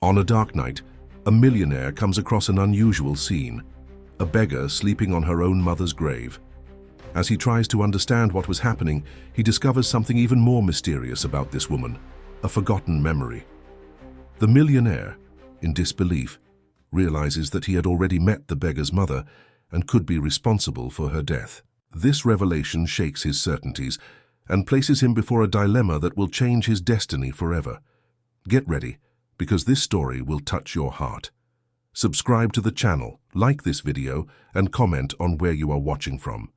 On a dark night, a millionaire comes across an unusual scene, a beggar sleeping on her own mother's grave. As he tries to understand what was happening, he discovers something even more mysterious about this woman, a forgotten memory. The millionaire, in disbelief, realizes that he had already met the beggar's mother and could be responsible for her death. This revelation shakes his certainties and places him before a dilemma that will change his destiny forever. Get ready, because this story will touch your heart. Subscribe to the channel, like this video, and comment on where you are watching from.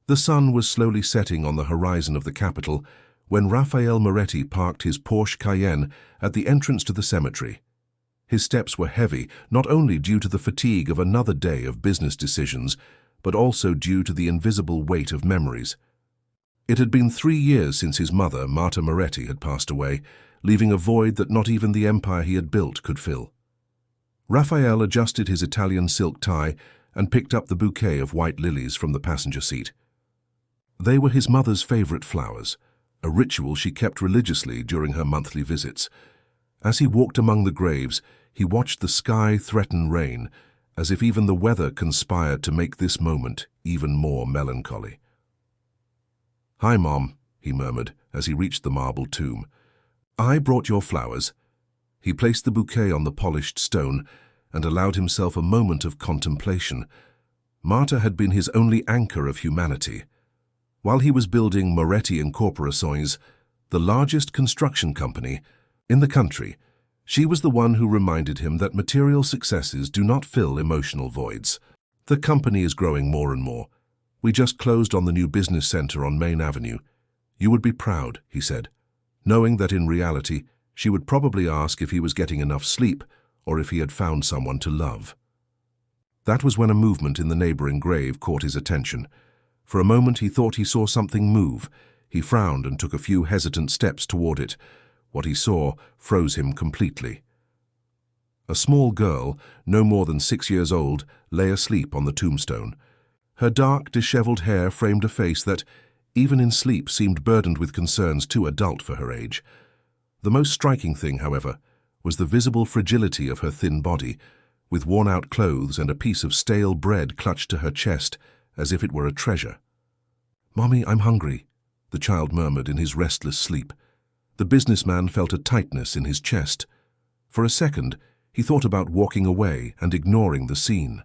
The sun was slowly setting on the horizon of the capital when Raphael Moretti parked his Porsche Cayenne at the entrance to the cemetery. His steps were heavy, not only due to the fatigue of another day of business decisions, but also due to the invisible weight of memories. It had been 3 years since his mother, Marta Moretti, had passed away, leaving a void that not even the empire he had built could fill. Raphael adjusted his Italian silk tie and picked up the bouquet of white lilies from the passenger seat. They were his mother's favorite flowers, a ritual she kept religiously during her monthly visits. As he walked among the graves, he watched the sky threaten rain, as if even the weather conspired to make this moment even more melancholy. "Hi, Mom," he murmured as he reached the marble tomb. "I brought your flowers." He placed the bouquet on the polished stone and allowed himself a moment of contemplation. Marta had been his only anchor of humanity. While he was building Moretti and Corporações, the largest construction company in the country, she was the one who reminded him that material successes do not fill emotional voids. "The company is growing more and more. We just closed on the new business center on Main Avenue. You would be proud," he said, knowing that in reality she would probably ask if he was getting enough sleep or if he had found someone to love. That was when a movement in the neighboring grave caught his attention. For a moment he thought he saw something move. He frowned and took a few hesitant steps toward it. What he saw froze him completely. A small girl, no more than 6 years old, lay asleep on the tombstone. Her dark, disheveled hair framed a face that, even in sleep, seemed burdened with concerns too adult for her age. The most striking thing, however, was the visible fragility of her thin body, with worn-out clothes and a piece of stale bread clutched to her chest, as if it were a treasure. "Mommy, I'm hungry," the child murmured in his restless sleep. The businessman felt a tightness in his chest. For a second, he thought about walking away and ignoring the scene.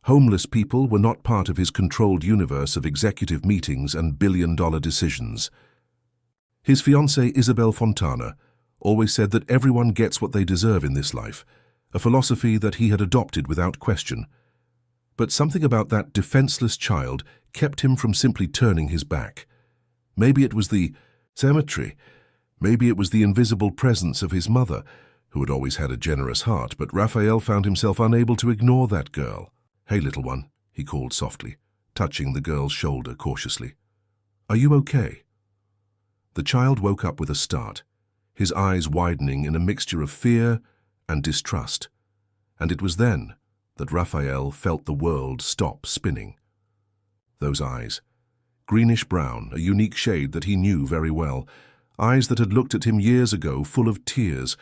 Homeless people were not part of his controlled universe of executive meetings and billion-dollar decisions. His fiancée, Isabel Fontana, always said that everyone gets what they deserve in this life, a philosophy that he had adopted without question. But something about that defenseless child kept him from simply turning his back. Maybe it was the cemetery. Maybe it was the invisible presence of his mother, who had always had a generous heart, but Raphael found himself unable to ignore that girl. "Hey, little one," he called softly, touching the girl's shoulder cautiously. "Are you okay?" The child woke up with a start, his eyes widening in a mixture of fear and distrust. And it was then that Raphael felt the world stop spinning. Those eyes, greenish-brown, a unique shade that he knew very well, eyes that had looked at him years ago full of tears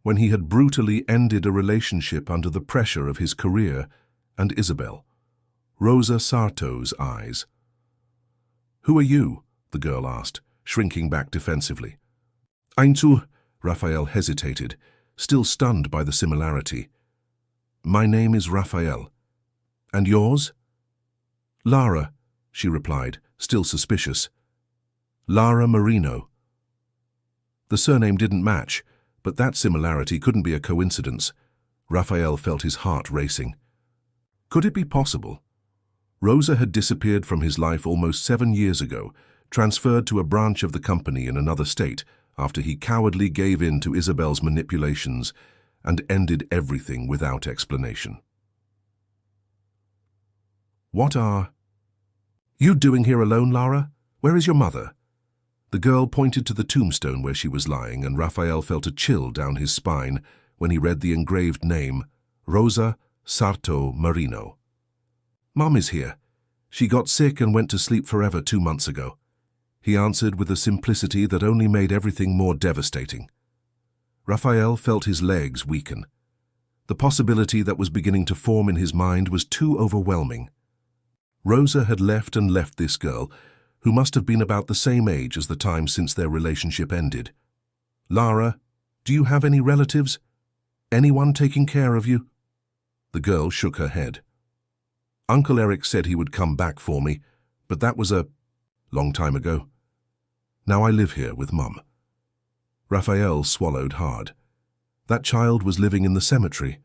when he had brutally ended a relationship under the pressure of his career and Isabel. Rosa Sarto's eyes. "Who are you?" the girl asked, shrinking back defensively. "Einzu," Raphael hesitated, still stunned by the similarity. "My name is Raphael. And yours?" "Lara," she replied, still suspicious. "Lara Marino." The surname didn't match, but that similarity couldn't be a coincidence. Raphael felt his heart racing. Could it be possible? Rosa had disappeared from his life almost 7 years ago, transferred to a branch of the company in another state after he cowardly gave in to Isabel's manipulations and ended everything without explanation. "What are you doing here alone, Lara? Where is your mother?" The girl pointed to the tombstone where she was lying, and Raphael felt a chill down his spine when he read the engraved name, Rosa Sarto Marino. "Mom is here. She got sick and went to sleep forever 2 months ago," he answered with a simplicity that only made everything more devastating. Raphael felt his legs weaken. The possibility that was beginning to form in his mind was too overwhelming. Rosa had left this girl, who must have been about the same age as the time since their relationship ended. "Lara, do you have any relatives? Anyone taking care of you?" The girl shook her head. "Uncle Eric said he would come back for me, but that was a long time ago. Now I live here with Mum." Raphael swallowed hard. That child was living in the cemetery.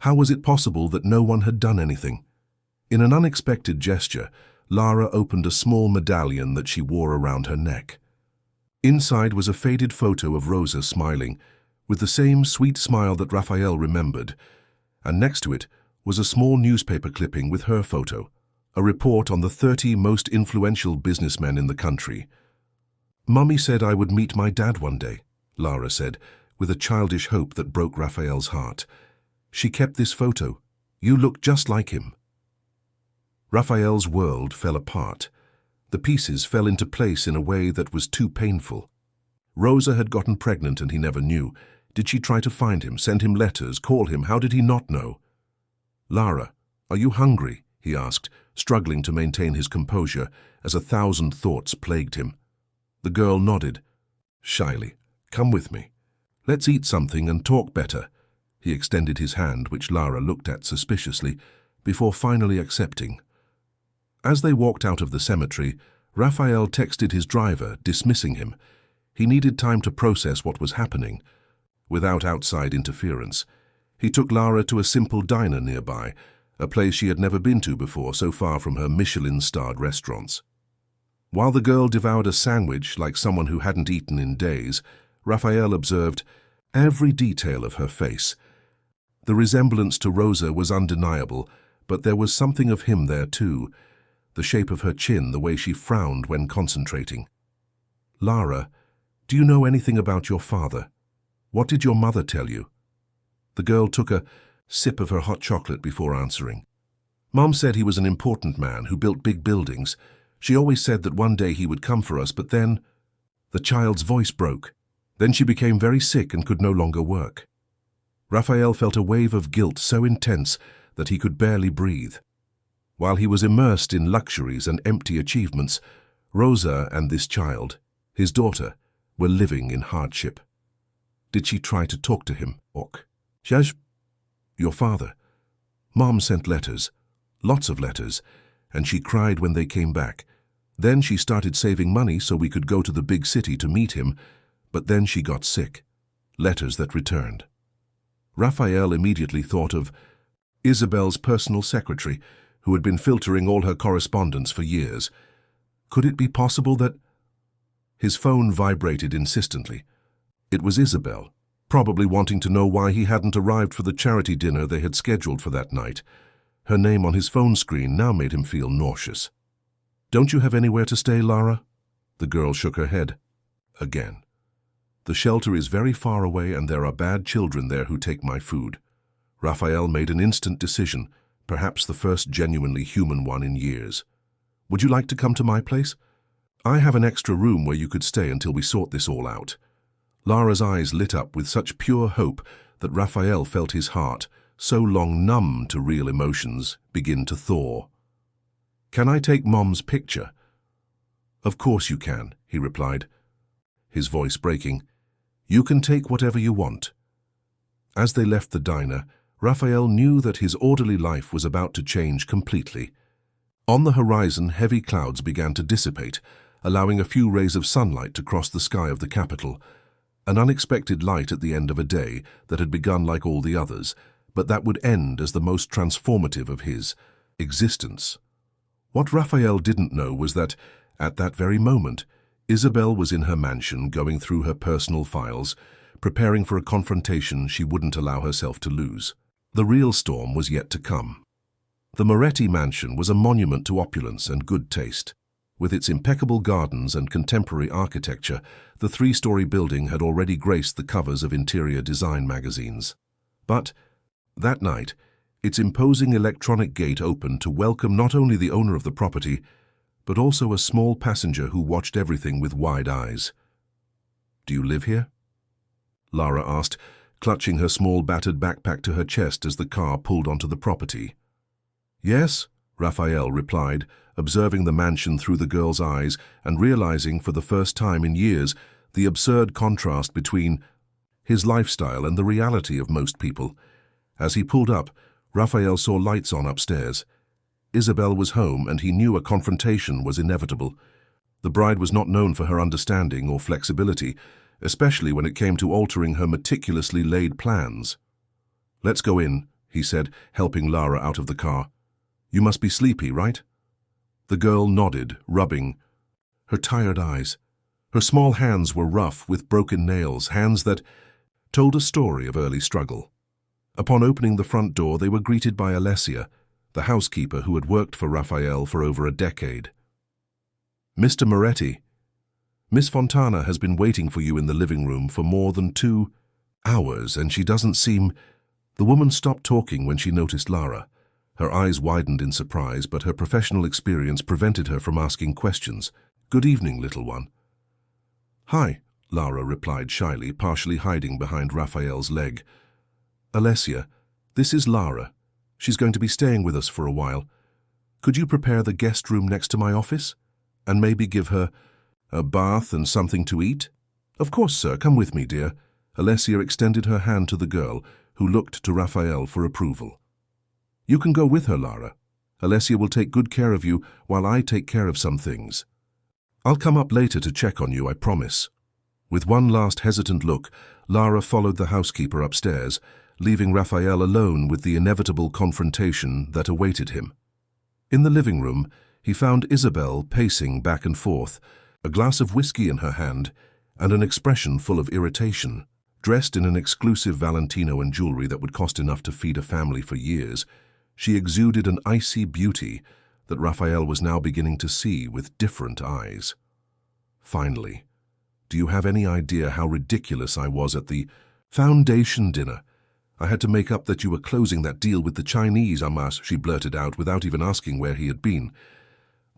How was it possible that no one had done anything? In an unexpected gesture, Lara opened a small medallion that she wore around her neck. Inside was a faded photo of Rosa smiling, with the same sweet smile that Raphael remembered, and next to it was a small newspaper clipping with her photo, a report on the 30 most influential businessmen in the country. "Mummy said I would meet my dad one day," Lara said, with a childish hope that broke Raphael's heart. "She kept this photo. You look just like him." Raphael's world fell apart. The pieces fell into place in a way that was too painful. Rosa had gotten pregnant and he never knew. Did she try to find him, send him letters, call him? How did he not know? "Lara, are you hungry?" he asked, struggling to maintain his composure as 1,000 thoughts plagued him. The girl nodded. Shyly, "Come with me. Let's eat something and talk better." He extended his hand, which Lara looked at suspiciously, before finally accepting. As they walked out of the cemetery, Raphael texted his driver, dismissing him. He needed time to process what was happening. Without outside interference, he took Lara to a simple diner nearby, a place she had never been to before, so far from her Michelin-starred restaurants. While the girl devoured a sandwich like someone who hadn't eaten in days, Raphael observed every detail of her face. The resemblance to Rosa was undeniable, but there was something of him there too. The shape of her chin, the way she frowned when concentrating. "Lara, do you know anything about your father? What did your mother tell you?" The girl took a sip of her hot chocolate before answering. "Mom said he was an important man who built big buildings. She always said that one day he would come for us, but then..." The child's voice broke. "Then she became very sick and could no longer work." Raphael felt a wave of guilt so intense that he could barely breathe. While he was immersed in luxuries and empty achievements, Rosa and this child, his daughter, were living in hardship. Did she try to talk to him? "Jaj, your father. Mom sent letters, lots of letters, and she cried when they came back. Then she started saving money so we could go to the big city to meet him, but then she got sick. Letters that returned." Raphael immediately thought of Isabel's personal secretary, who had been filtering all her correspondence for years. Could it be possible that... His phone vibrated insistently. It was Isabel, probably wanting to know why he hadn't arrived for the charity dinner they had scheduled for that night. Her name on his phone screen now made him feel nauseous. "Don't you have anywhere to stay, Lara?" The girl shook her head. Again. "The shelter is very far away and there are bad children there who take my food." Raphael made an instant decision, perhaps the first genuinely human one in years. "Would you like to come to my place? I have an extra room where you could stay until we sort this all out." Lara's eyes lit up with such pure hope that Raphael felt his heart, so long numb to real emotions, begin to thaw. "Can I take Mom's picture?" "Of course you can," he replied, his voice breaking. "You can take whatever you want." As they left the diner, Raphael knew that his orderly life was about to change completely. On the horizon, heavy clouds began to dissipate, allowing a few rays of sunlight to cross the sky of the capital. An unexpected light at the end of a day that had begun like all the others, but that would end as the most transformative of his existence. What Raphael didn't know was that, at that very moment, Isabel was in her mansion going through her personal files, preparing for a confrontation she wouldn't allow herself to lose. The real storm was yet to come. The Moretti mansion was a monument to opulence and good taste. With its impeccable gardens and contemporary architecture, the 3-story building had already graced the covers of interior design magazines. But, that night, its imposing electronic gate opened to welcome not only the owner of the property, but also a small passenger who watched everything with wide eyes. "Do you live here?" Lara asked, clutching her small battered backpack to her chest as the car pulled onto the property. Yes, Raphael replied, observing the mansion through the girl's eyes and realizing for the first time in years the absurd contrast between his lifestyle and the reality of most people. As he pulled up, Raphael saw lights on upstairs. Isabel was home and he knew a confrontation was inevitable. The bride was not known for her understanding or flexibility, especially when it came to altering her meticulously laid plans. "Let's go in," he said, helping Lara out of the car. "You must be sleepy, right?" The girl nodded, rubbing her tired eyes. Her small hands were rough with broken nails, hands that told a story of early struggle. Upon opening the front door, they were greeted by Alessia, the housekeeper who had worked for Raphael for over a decade. "Mr. Moretti, Miss Fontana has been waiting for you in the living room for more than 2 hours, and she doesn't seem—" The woman stopped talking when she noticed Lara. Her eyes widened in surprise, but her professional experience prevented her from asking questions. "Good evening, little one." "Hi," Lara replied shyly, partially hiding behind Raphael's leg. "Alessia, this is Lara. She's going to be staying with us for a while. Could you prepare the guest room next to my office? And maybe give her a bath and something to eat?" "Of course, sir. Come with me, dear." Alessia extended her hand to the girl, who looked to Raphael for approval. "You can go with her, Lara. Alessia will take good care of you while I take care of some things. I'll come up later to check on you, I promise." With one last hesitant look, Lara followed the housekeeper upstairs, leaving Raphael alone with the inevitable confrontation that awaited him. In the living room, he found Isabel pacing back and forth, a glass of whiskey in her hand, and an expression full of irritation. Dressed in an exclusive Valentino and jewelry that would cost enough to feed a family for years, she exuded an icy beauty that Raphael was now beginning to see with different eyes. "Finally, do you have any idea how ridiculous I was at the foundation dinner? I had to make up that you were closing that deal with the Chinese, Amas," she blurted out without even asking where he had been.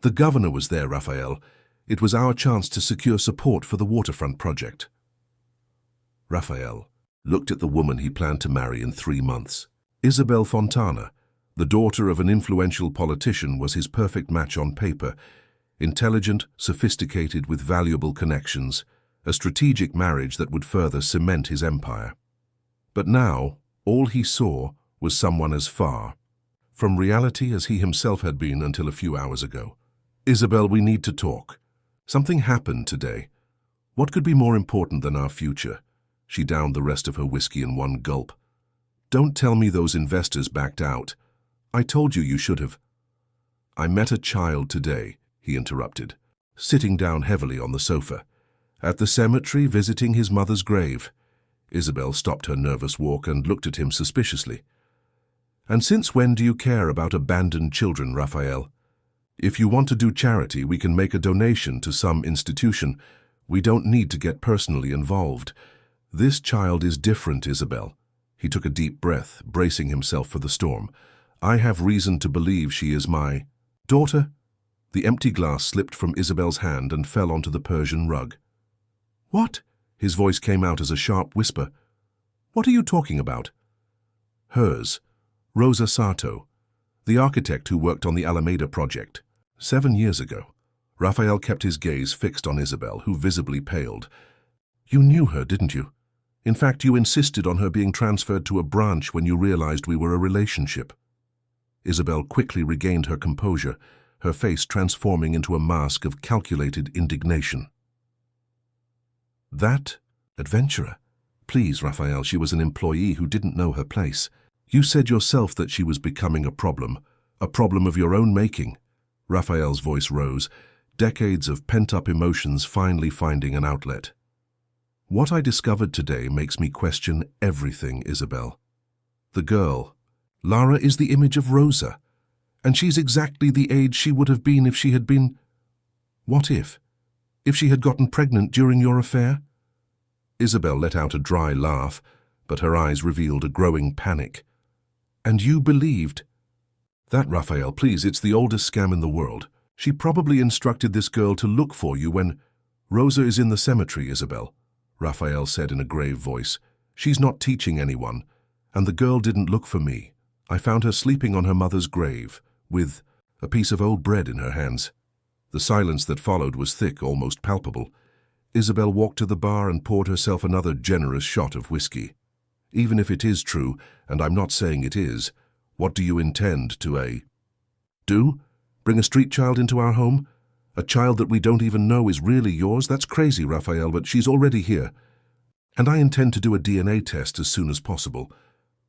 "The governor was there, Raphael. It was our chance to secure support for the waterfront project." Raphael looked at the woman he planned to marry in 3 months. Isabel Fontana, the daughter of an influential politician, was his perfect match on paper. Intelligent, sophisticated, with valuable connections, a strategic marriage that would further cement his empire. But now, all he saw was someone as far from reality as he himself had been until a few hours ago. "Isabel, we need to talk. Something happened today. What could be more important than our future?" She downed the rest of her whiskey in one gulp. "Don't tell me those investors backed out. I told you you should have." "I met a child today," he interrupted, sitting down heavily on the sofa. "At the cemetery, visiting his mother's grave." Isabel stopped her nervous walk and looked at him suspiciously. "And since when do you care about abandoned children, Raphael? If you want to do charity, we can make a donation to some institution. We don't need to get personally involved. This child is different, Isabel." He took a deep breath, bracing himself for the storm. "I have reason to believe she is my daughter." The empty glass slipped from Isabel's hand and fell onto the Persian rug. "What?" His voice came out as a sharp whisper. "What are you talking about?" "Hers, Rosa Sato, the architect who worked on the Alameda project. 7 years ago." Raphael kept his gaze fixed on Isabel, who visibly paled. "You knew her, didn't you? In fact, you insisted on her being transferred to a branch when you realized we were a relationship." Isabel quickly regained her composure, her face transforming into a mask of calculated indignation. "That adventurer? Please, Raphael, she was an employee who didn't know her place. You said yourself that she was becoming a problem of your own making." Raphael's voice rose, decades of pent-up emotions finally finding an outlet. "What I discovered today makes me question everything, Isabel. The girl, Lara, is the image of Rosa, and she's exactly the age she would have been if she had been— What if? If she had gotten pregnant during your affair?" Isabel let out a dry laugh, but her eyes revealed a growing panic. "And you believed—" "That, Raphael, please, it's the oldest scam in the world. She probably instructed this girl to look for you when— Rosa is in the cemetery, Isabel," Raphael said in a grave voice. She's not teaching anyone, and the girl didn't look for me. I found her sleeping on her mother's grave, with a piece of old bread in her hands. The silence that followed was thick, almost palpable. Isabel walked to the bar and poured herself another generous shot of whiskey. Even if it is true, and I'm not saying it is, what do you intend to do? Bring a street child into our home? A child that we don't even know is really yours? That's crazy, Raphael, but she's already here. And I intend to do a DNA test as soon as possible.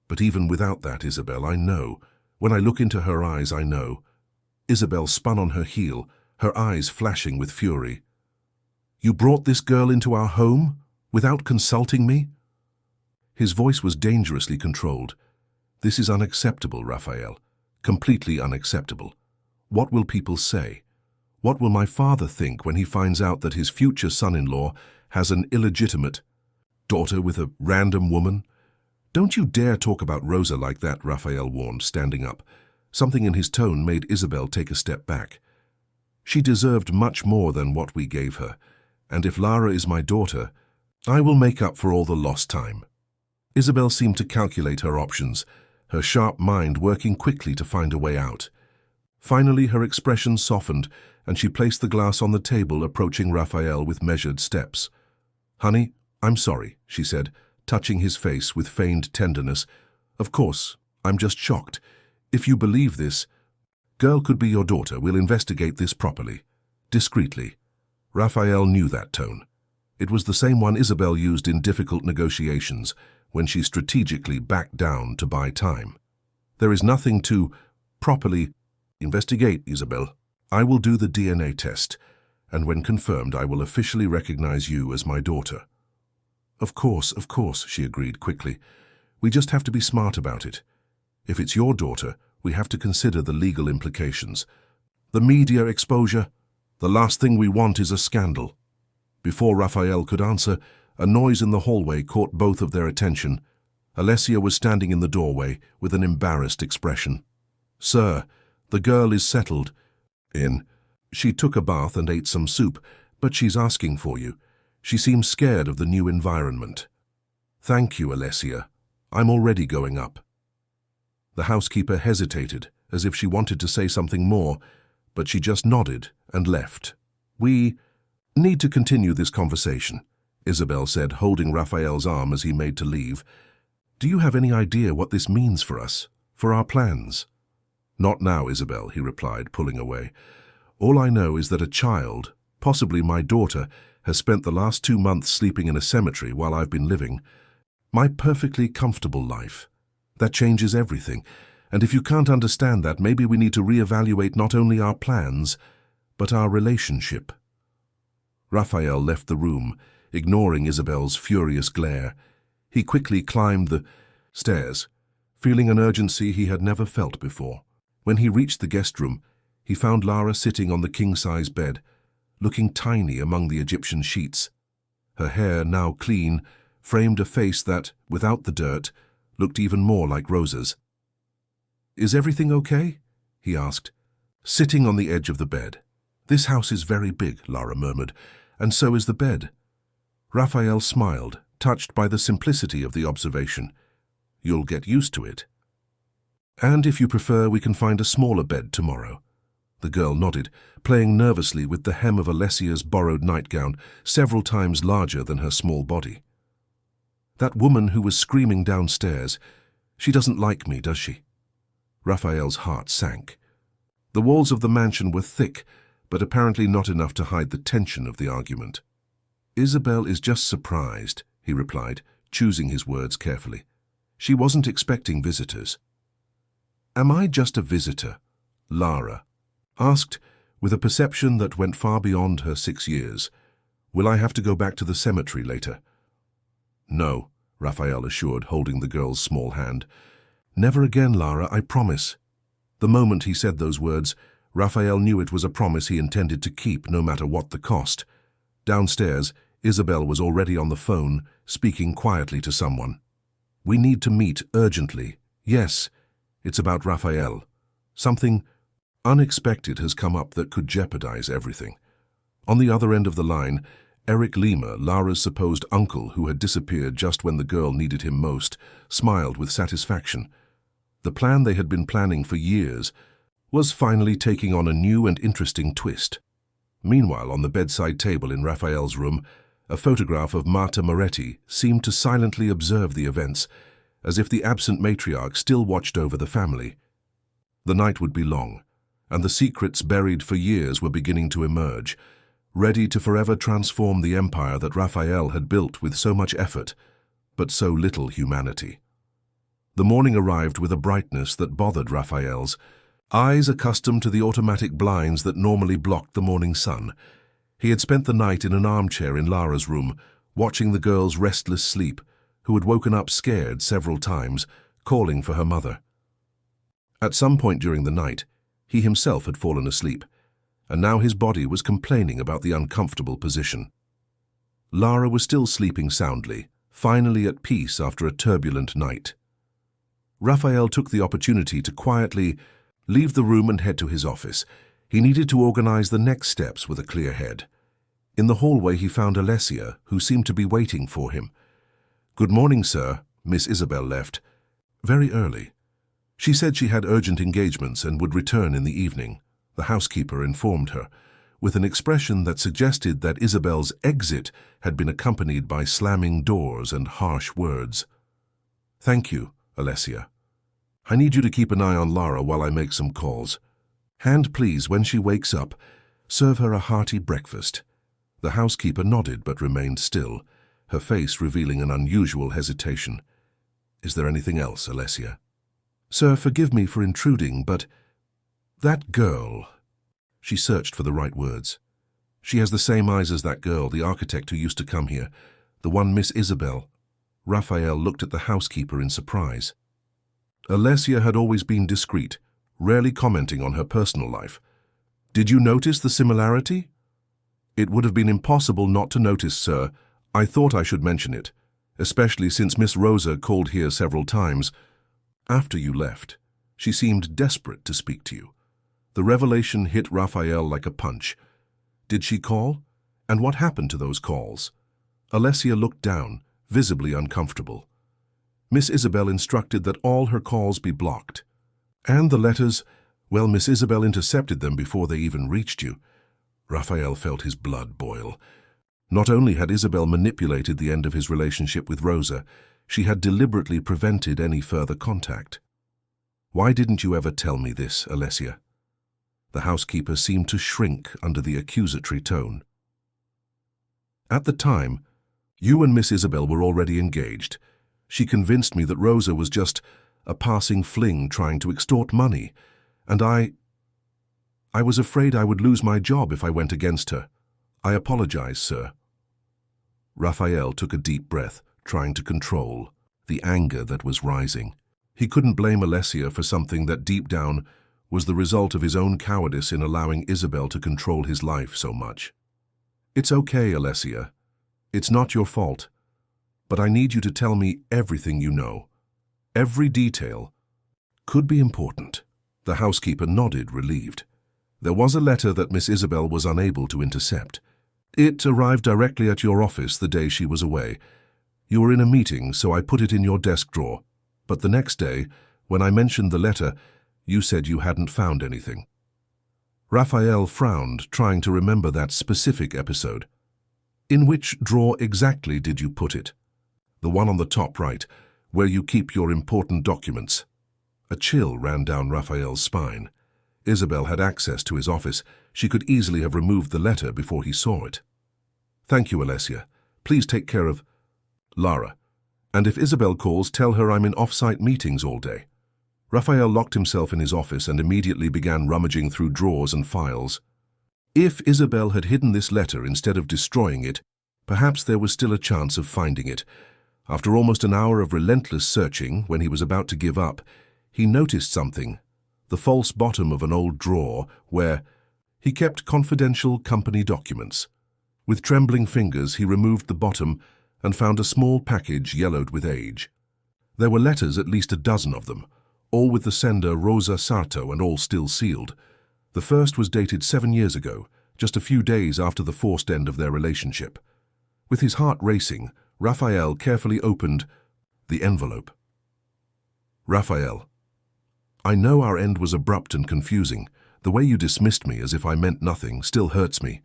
But even without that, Isabel, I know. When I look into her eyes, I know. Isabel spun on her heel, her eyes flashing with fury. You brought this girl into our home without consulting me? His voice was dangerously controlled. This is unacceptable, Raphael. Completely unacceptable. What will people say? What will my father think when he finds out that his future son-in-law has an illegitimate daughter with a random woman? Don't you dare talk about Rosa like that, Raphael warned, standing up. Something in his tone made Isabel take a step back. She deserved much more than what we gave her, and if Lara is my daughter, I will make up for all the lost time. Isabel seemed to calculate her options, her sharp mind working quickly to find a way out. Finally, her expression softened, and she placed the glass on the table, approaching Raphael with measured steps. Honey, I'm sorry, she said, touching his face with feigned tenderness. Of course, I'm just shocked. If you believe this, girl could be your daughter. We'll investigate this properly, discreetly. Raphael knew that tone. It was the same one Isabel used in difficult negotiations, when she strategically backed down to buy time. There is nothing to properly investigate, Isabel. I will do the DNA test, and when confirmed, I will officially recognize you as my daughter. Of course, she agreed quickly. We just have to be smart about it. If it's your daughter, we have to consider the legal implications. The media exposure, the last thing we want is a scandal. Before Raphael could answer, a noise in the hallway caught both of their attention. Alessia was standing in the doorway with an embarrassed expression. Sir, the girl is settled in. She took a bath and ate some soup, but she's asking for you. She seems scared of the new environment. Thank you, Alessia. I'm already going up. The housekeeper hesitated, as if she wanted to say something more, but she just nodded and left. We need to continue this conversation, Isabel said, holding Raphael's arm as he made to leave. Do you have any idea what this means for us, for our plans? Not now, Isabel, he replied, pulling away. All I know is that a child, possibly my daughter, has spent the last 2 months sleeping in a cemetery while I've been living. My perfectly comfortable life. That changes everything. And if you can't understand that, maybe we need to reevaluate not only our plans, but our relationship. Raphael left the room, ignoring Isabel's furious glare. He quickly climbed the stairs, feeling an urgency he had never felt before. When he reached the guest room, he found Lara sitting on the king-size bed, looking tiny among the Egyptian sheets. Her hair, now clean, framed a face that, without the dirt, looked even more like Rosa's. Is everything okay? He asked, sitting on the edge of the bed. This house is very big, Lara murmured, and so is the bed. Raphael smiled, touched by the simplicity of the observation. You'll get used to it. And if you prefer, we can find a smaller bed tomorrow. The girl nodded, playing nervously with the hem of Alessia's borrowed nightgown, several times larger than her small body. That woman who was screaming downstairs, she doesn't like me, does she? Raphael's heart sank. The walls of the mansion were thick, but apparently not enough to hide the tension of the argument. Isabel is just surprised, he replied, choosing his words carefully. She wasn't expecting visitors. Am I just a visitor? Lara asked, with a perception that went far beyond her 6 years. Will I have to go back to the cemetery later? No, Raphael assured, holding the girl's small hand. Never again, Lara, I promise. The moment he said those words, Raphael knew it was a promise he intended to keep no matter what the cost. Downstairs, Isabel was already on the phone, speaking quietly to someone. We need to meet urgently. Yes, it's about Raphael. Something unexpected has come up that could jeopardize everything. On the other end of the line, Eric Lima, Lara's supposed uncle who had disappeared just when the girl needed him most, smiled with satisfaction. The plan they had been planning for years was finally taking on a new and interesting twist. Meanwhile, on the bedside table in Raphael's room, a photograph of Marta Moretti seemed to silently observe the events, as if the absent matriarch still watched over the family. The night would be long, and the secrets buried for years were beginning to emerge, ready to forever transform the empire that Raphael had built with so much effort, but so little humanity. The morning arrived with a brightness that bothered Raphael's eyes, accustomed to the automatic blinds that normally blocked the morning sun. He had spent the night in an armchair in Lara's room, watching the girl's restless sleep, who had woken up scared several times, calling for her mother. At some point during the night, he himself had fallen asleep, and now his body was complaining about the uncomfortable position. Lara was still sleeping soundly, finally at peace after a turbulent night. Raphael took the opportunity to quietly leave the room and head to his office. He needed to organize the next steps with a clear head. In the hallway he found Alessia, who seemed to be waiting for him. "Good morning, sir." Miss Isabel left. "Very early." She said she had urgent engagements and would return in the evening, the housekeeper informed her, with an expression that suggested that Isabel's exit had been accompanied by slamming doors and harsh words. "Thank you, Alessia. I need you to keep an eye on Lara while I make some calls. And please, when she wakes up, serve her a hearty breakfast." The housekeeper nodded but remained still, her face revealing an unusual hesitation. "Is there anything else, Alessia?" "Sir, forgive me for intruding, but that girl—" She searched for the right words. "She has the same eyes as that girl, the architect who used to come here, the one Miss Isabel." Raphael looked at the housekeeper in surprise. Alessia had always been discreet, rarely commenting on her personal life. "Did you notice the similarity?" "It would have been impossible not to notice, sir. I thought I should mention it, especially since Miss Rosa called here several times. After you left, she seemed desperate to speak to you." The revelation hit Raphael like a punch. "Did she call? And what happened to those calls?" Alessia looked down, visibly uncomfortable. "Miss Isabel instructed that all her calls be blocked. And the letters, well, Miss Isabel intercepted them before they even reached you." Raphael felt his blood boil. Not only had Isabel manipulated the end of his relationship with Rosa, she had deliberately prevented any further contact. "Why didn't you ever tell me this, Alessia?" The housekeeper seemed to shrink under the accusatory tone. "At the time, you and Miss Isabel were already engaged. She convinced me that Rosa was just a passing fling trying to extort money, and I was afraid I would lose my job if I went against her. I apologize, sir." Raphael took a deep breath, trying to control the anger that was rising. He couldn't blame Alessia for something that deep down was the result of his own cowardice in allowing Isabel to control his life so much. "It's okay, Alessia. It's not your fault. But I need you to tell me everything you know. Every detail could be important." The housekeeper nodded, relieved. "There was a letter that Miss Isabel was unable to intercept. It arrived directly at your office the day she was away. You were in a meeting, so I put it in your desk drawer. But the next day, when I mentioned the letter, you said you hadn't found anything." Raphael frowned, trying to remember that specific episode. "In which drawer exactly did you put it?" "The one on the top right, where you keep your important documents." A chill ran down Raphael's spine. Isabel had access to his office. She could easily have removed the letter before he saw it. "Thank you, Alessia. Please take care of Lara. And if Isabel calls, tell her I'm in off-site meetings all day." Raphael locked himself in his office and immediately began rummaging through drawers and files. If Isabel had hidden this letter instead of destroying it, perhaps there was still a chance of finding it. After almost an hour of relentless searching, when he was about to give up, he noticed something, the false bottom of an old drawer where he kept confidential company documents. With trembling fingers, he removed the bottom and found a small package yellowed with age. There were letters, at least a dozen of them, all with the sender Rosa Sarto and all still sealed. The first was dated 7 years ago, just a few days after the forced end of their relationship. With his heart racing, Raphael carefully opened the envelope. Raphael, I know our end was abrupt and confusing. The way you dismissed me as if I meant nothing still hurts me,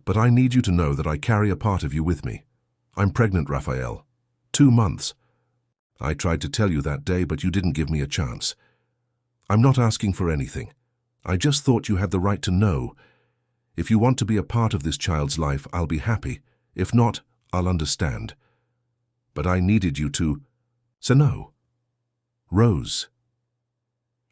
but I need you to know that I carry a part of you with me. I'm pregnant, Raphael. 2 months. I tried to tell you that day, but you didn't give me a chance. I'm not asking for anything. I just thought you had the right to know. If you want to be a part of this child's life, I'll be happy. If not, I'll understand. But I needed you to say no. Rose.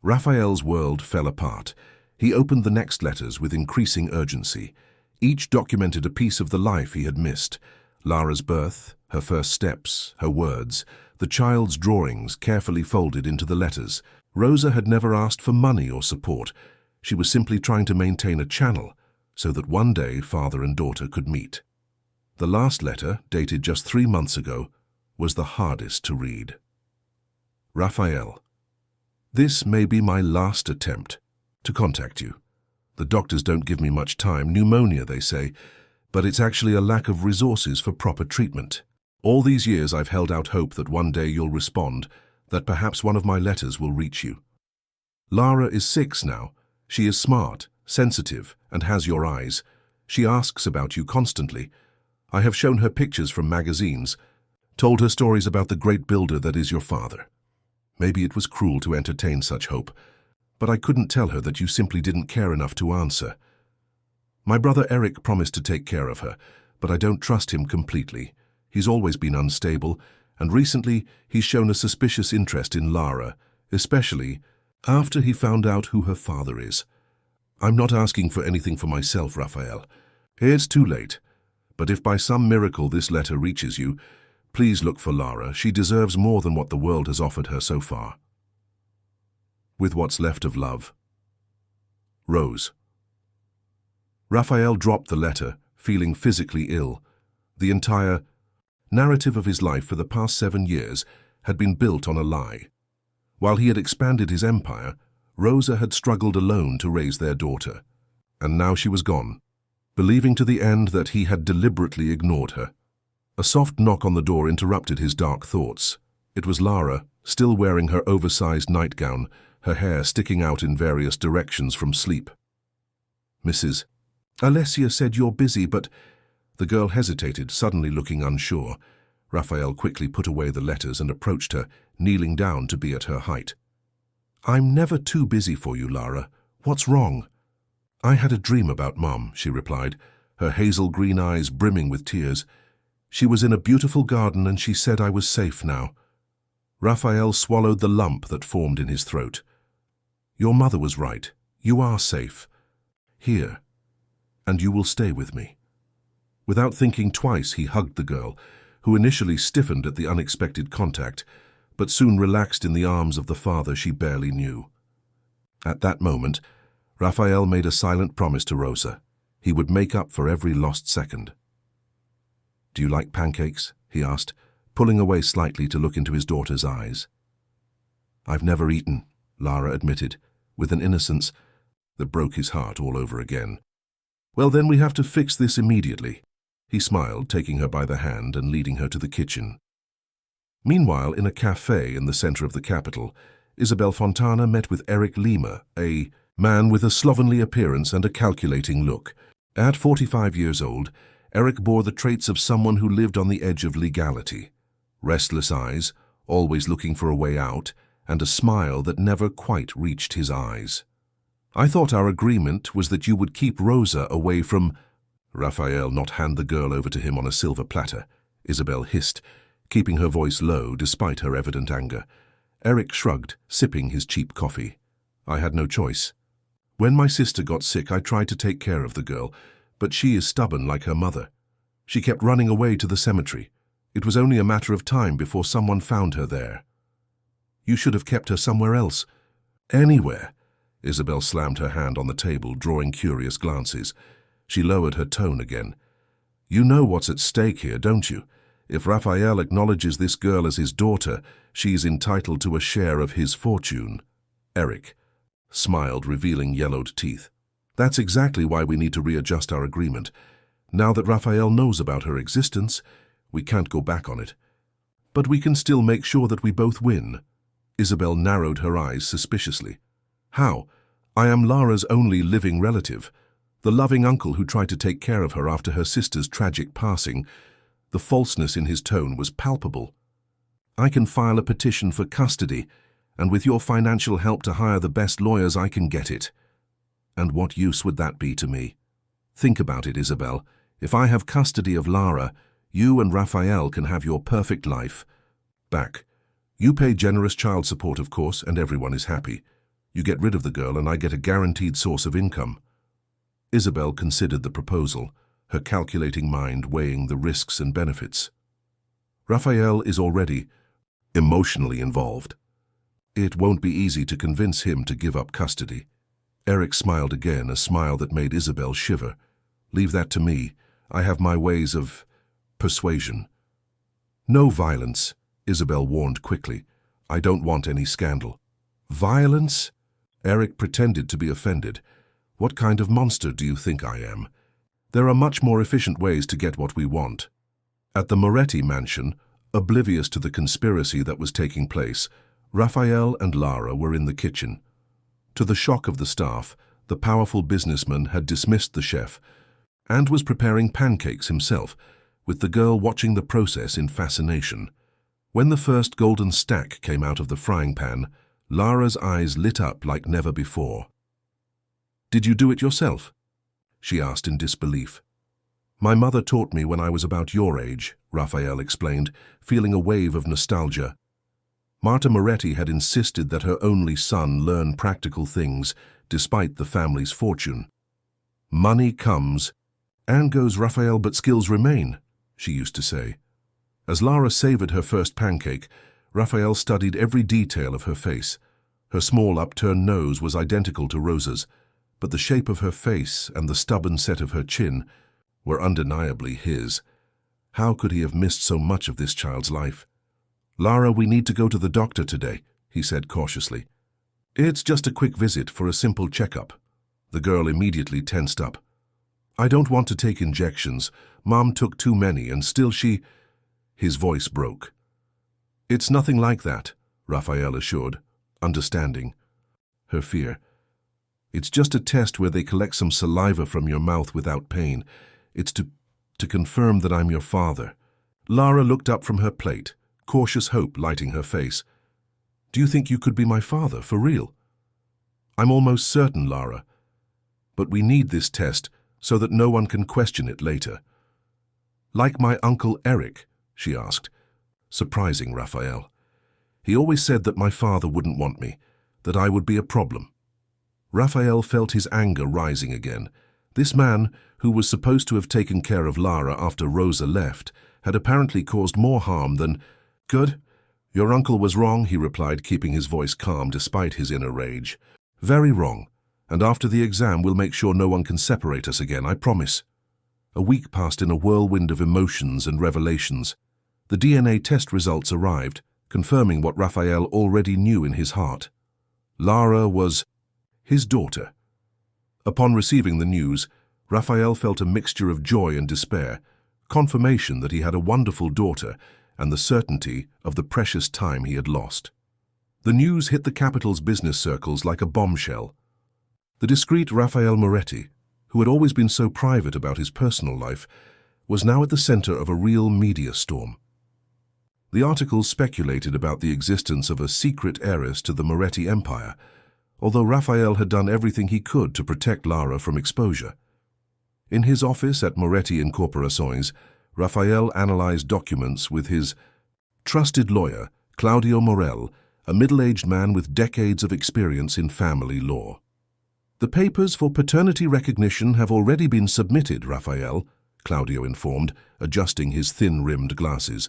Raphael's world fell apart. He opened the next letters with increasing urgency. Each documented a piece of the life he had missed. Lara's birth, her first steps, her words, the child's drawings carefully folded into the letters. Rosa had never asked for money or support. She was simply trying to maintain a channel so that one day father and daughter could meet. The last letter, dated just 3 months ago, was the hardest to read. Raphael, this may be my last attempt to contact you. The doctors don't give me much time, pneumonia they say, but it's actually a lack of resources for proper treatment. All these years I've held out hope that one day you'll respond, that perhaps one of my letters will reach you. Lara is 6 now. She is smart, sensitive, and has your eyes. She asks about you constantly. I have shown her pictures from magazines, told her stories about the great builder that is your father. Maybe it was cruel to entertain such hope, but I couldn't tell her that you simply didn't care enough to answer. My brother Eric promised to take care of her, but I don't trust him completely. He's always been unstable, and recently he's shown a suspicious interest in Lara, especially after he found out who her father is. I'm not asking for anything for myself, Raphael. It's too late, but if by some miracle this letter reaches you, please look for Lara. She deserves more than what the world has offered her so far. With what's left of love. Rose. Raphael dropped the letter, feeling physically ill. The entire narrative of his life for the past 7 years had been built on a lie. While he had expanded his empire, Rosa had struggled alone to raise their daughter. And now she was gone, believing to the end that he had deliberately ignored her. A soft knock on the door interrupted his dark thoughts. It was Lara, still wearing her oversized nightgown, her hair sticking out in various directions from sleep. Mrs. Alessia said you're busy, but... The girl hesitated, suddenly looking unsure. Raphael quickly put away the letters and approached her, kneeling down to be at her height. I'm never too busy for you, Lara. What's wrong? I had a dream about Mom, she replied, her hazel green eyes brimming with tears. She was in a beautiful garden and she said I was safe now. Raphael swallowed the lump that formed in his throat. Your mother was right. You are safe. Here. And you will stay with me. Without thinking twice, he hugged the girl, who initially stiffened at the unexpected contact, but soon relaxed in the arms of the father she barely knew. At that moment, Raphael made a silent promise to Rosa. He would make up for every lost second. Do you like pancakes? He asked, pulling away slightly to look into his daughter's eyes. I've never eaten, Lara admitted, with an innocence that broke his heart all over again. Well, then we have to fix this immediately. He smiled, taking her by the hand and leading her to the kitchen. Meanwhile, in a cafe in the center of the capital, Isabel Fontana met with Eric Lima, a man with a slovenly appearance and a calculating look. At 45 years old, Eric bore the traits of someone who lived on the edge of legality. Restless eyes, always looking for a way out, and a smile that never quite reached his eyes. I thought our agreement was that you would keep Rosa away from... Raphael not hand the girl over to him on a silver platter, Isabel hissed, keeping her voice low despite her evident anger. Eric shrugged, sipping his cheap coffee. I had no choice. When my sister got sick, I tried to take care of the girl, but she is stubborn like her mother. She kept running away to the cemetery. It was only a matter of time before someone found her there. You should have kept her somewhere else. Anywhere. Isabel slammed her hand on the table, drawing curious glances. She lowered her tone again. You know what's at stake here, don't you? If Raphael acknowledges this girl as his daughter, she's entitled to a share of his fortune. Eric smiled, revealing yellowed teeth. That's exactly why we need to readjust our agreement. Now that Raphael knows about her existence, we can't go back on it. But we can still make sure that we both win. Isabel narrowed her eyes suspiciously. How? I am Lara's only living relative, the loving uncle who tried to take care of her after her sister's tragic passing. The falseness in his tone was palpable. I can file a petition for custody, and with your financial help to hire the best lawyers I can get it. And what use would that be to me? Think about it, Isabel. If I have custody of Lara, you and Raphael can have your perfect life back. You pay generous child support, of course, and everyone is happy. You get rid of the girl and I get a guaranteed source of income. Isabel considered the proposal, her calculating mind weighing the risks and benefits. Raphael is already emotionally involved. It won't be easy to convince him to give up custody. Eric smiled again, a smile that made Isabel shiver. Leave that to me. I have my ways of persuasion. No violence, Isabel warned quickly. I don't want any scandal. Violence? Eric pretended to be offended. What kind of monster do you think I am? There are much more efficient ways to get what we want. At the Moretti mansion, oblivious to the conspiracy that was taking place, Raphael and Lara were in the kitchen. To the shock of the staff, the powerful businessman had dismissed the chef and was preparing pancakes himself, with the girl watching the process in fascination. When the first golden stack came out of the frying pan, Lara's eyes lit up like never before. Did you do it yourself? She asked in disbelief. My mother taught me when I was about your age, Raphael explained, feeling a wave of nostalgia. Marta Moretti had insisted that her only son learn practical things, despite the family's fortune. Money comes and goes, Raphael, but skills remain, she used to say. As Lara savored her first pancake, Raphael studied every detail of her face. Her small upturned nose was identical to Rosa's, but the shape of her face and the stubborn set of her chin were undeniably his. How could he have missed so much of this child's life? Lara, we need to go to the doctor today, he said cautiously. It's just a quick visit for a simple checkup. The girl immediately tensed up. I don't want to take injections. Mom took too many and still she... His voice broke. It's nothing like that, Raphael assured, understanding her fear. It's just a test where they collect some saliva from your mouth without pain. It's to confirm that I'm your father. Lara looked up from her plate, cautious hope lighting her face. Do you think you could be my father, for real? I'm almost certain, Lara. But we need this test so that no one can question it later. Like my uncle Eric, she asked, surprising Raphael. He always said that my father wouldn't want me, that I would be a problem. Raphael felt his anger rising again. This man, who was supposed to have taken care of Lara after Rosa left, had apparently caused more harm than... Good. Your uncle was wrong, he replied, keeping his voice calm despite his inner rage. Very wrong. And after the exam, we'll make sure no one can separate us again, I promise. A week passed in a whirlwind of emotions and revelations. The DNA test results arrived, confirming what Raphael already knew in his heart. Lara was his daughter. Upon receiving the news, Raphael felt a mixture of joy and despair, confirmation that he had a wonderful daughter and the certainty of the precious time he had lost. The news hit the capital's business circles like a bombshell. The discreet Raphael Moretti, who had always been so private about his personal life, was now at the center of a real media storm. The articles speculated about the existence of a secret heiress to the Moretti empire, although Raphael had done everything he could to protect Lara from exposure. In his office at Moretti Incorporações, Raphael analyzed documents with his trusted lawyer, Claudio Morel, a middle-aged man with decades of experience in family law. The papers for paternity recognition have already been submitted, Raphael, Claudio informed, adjusting his thin-rimmed glasses.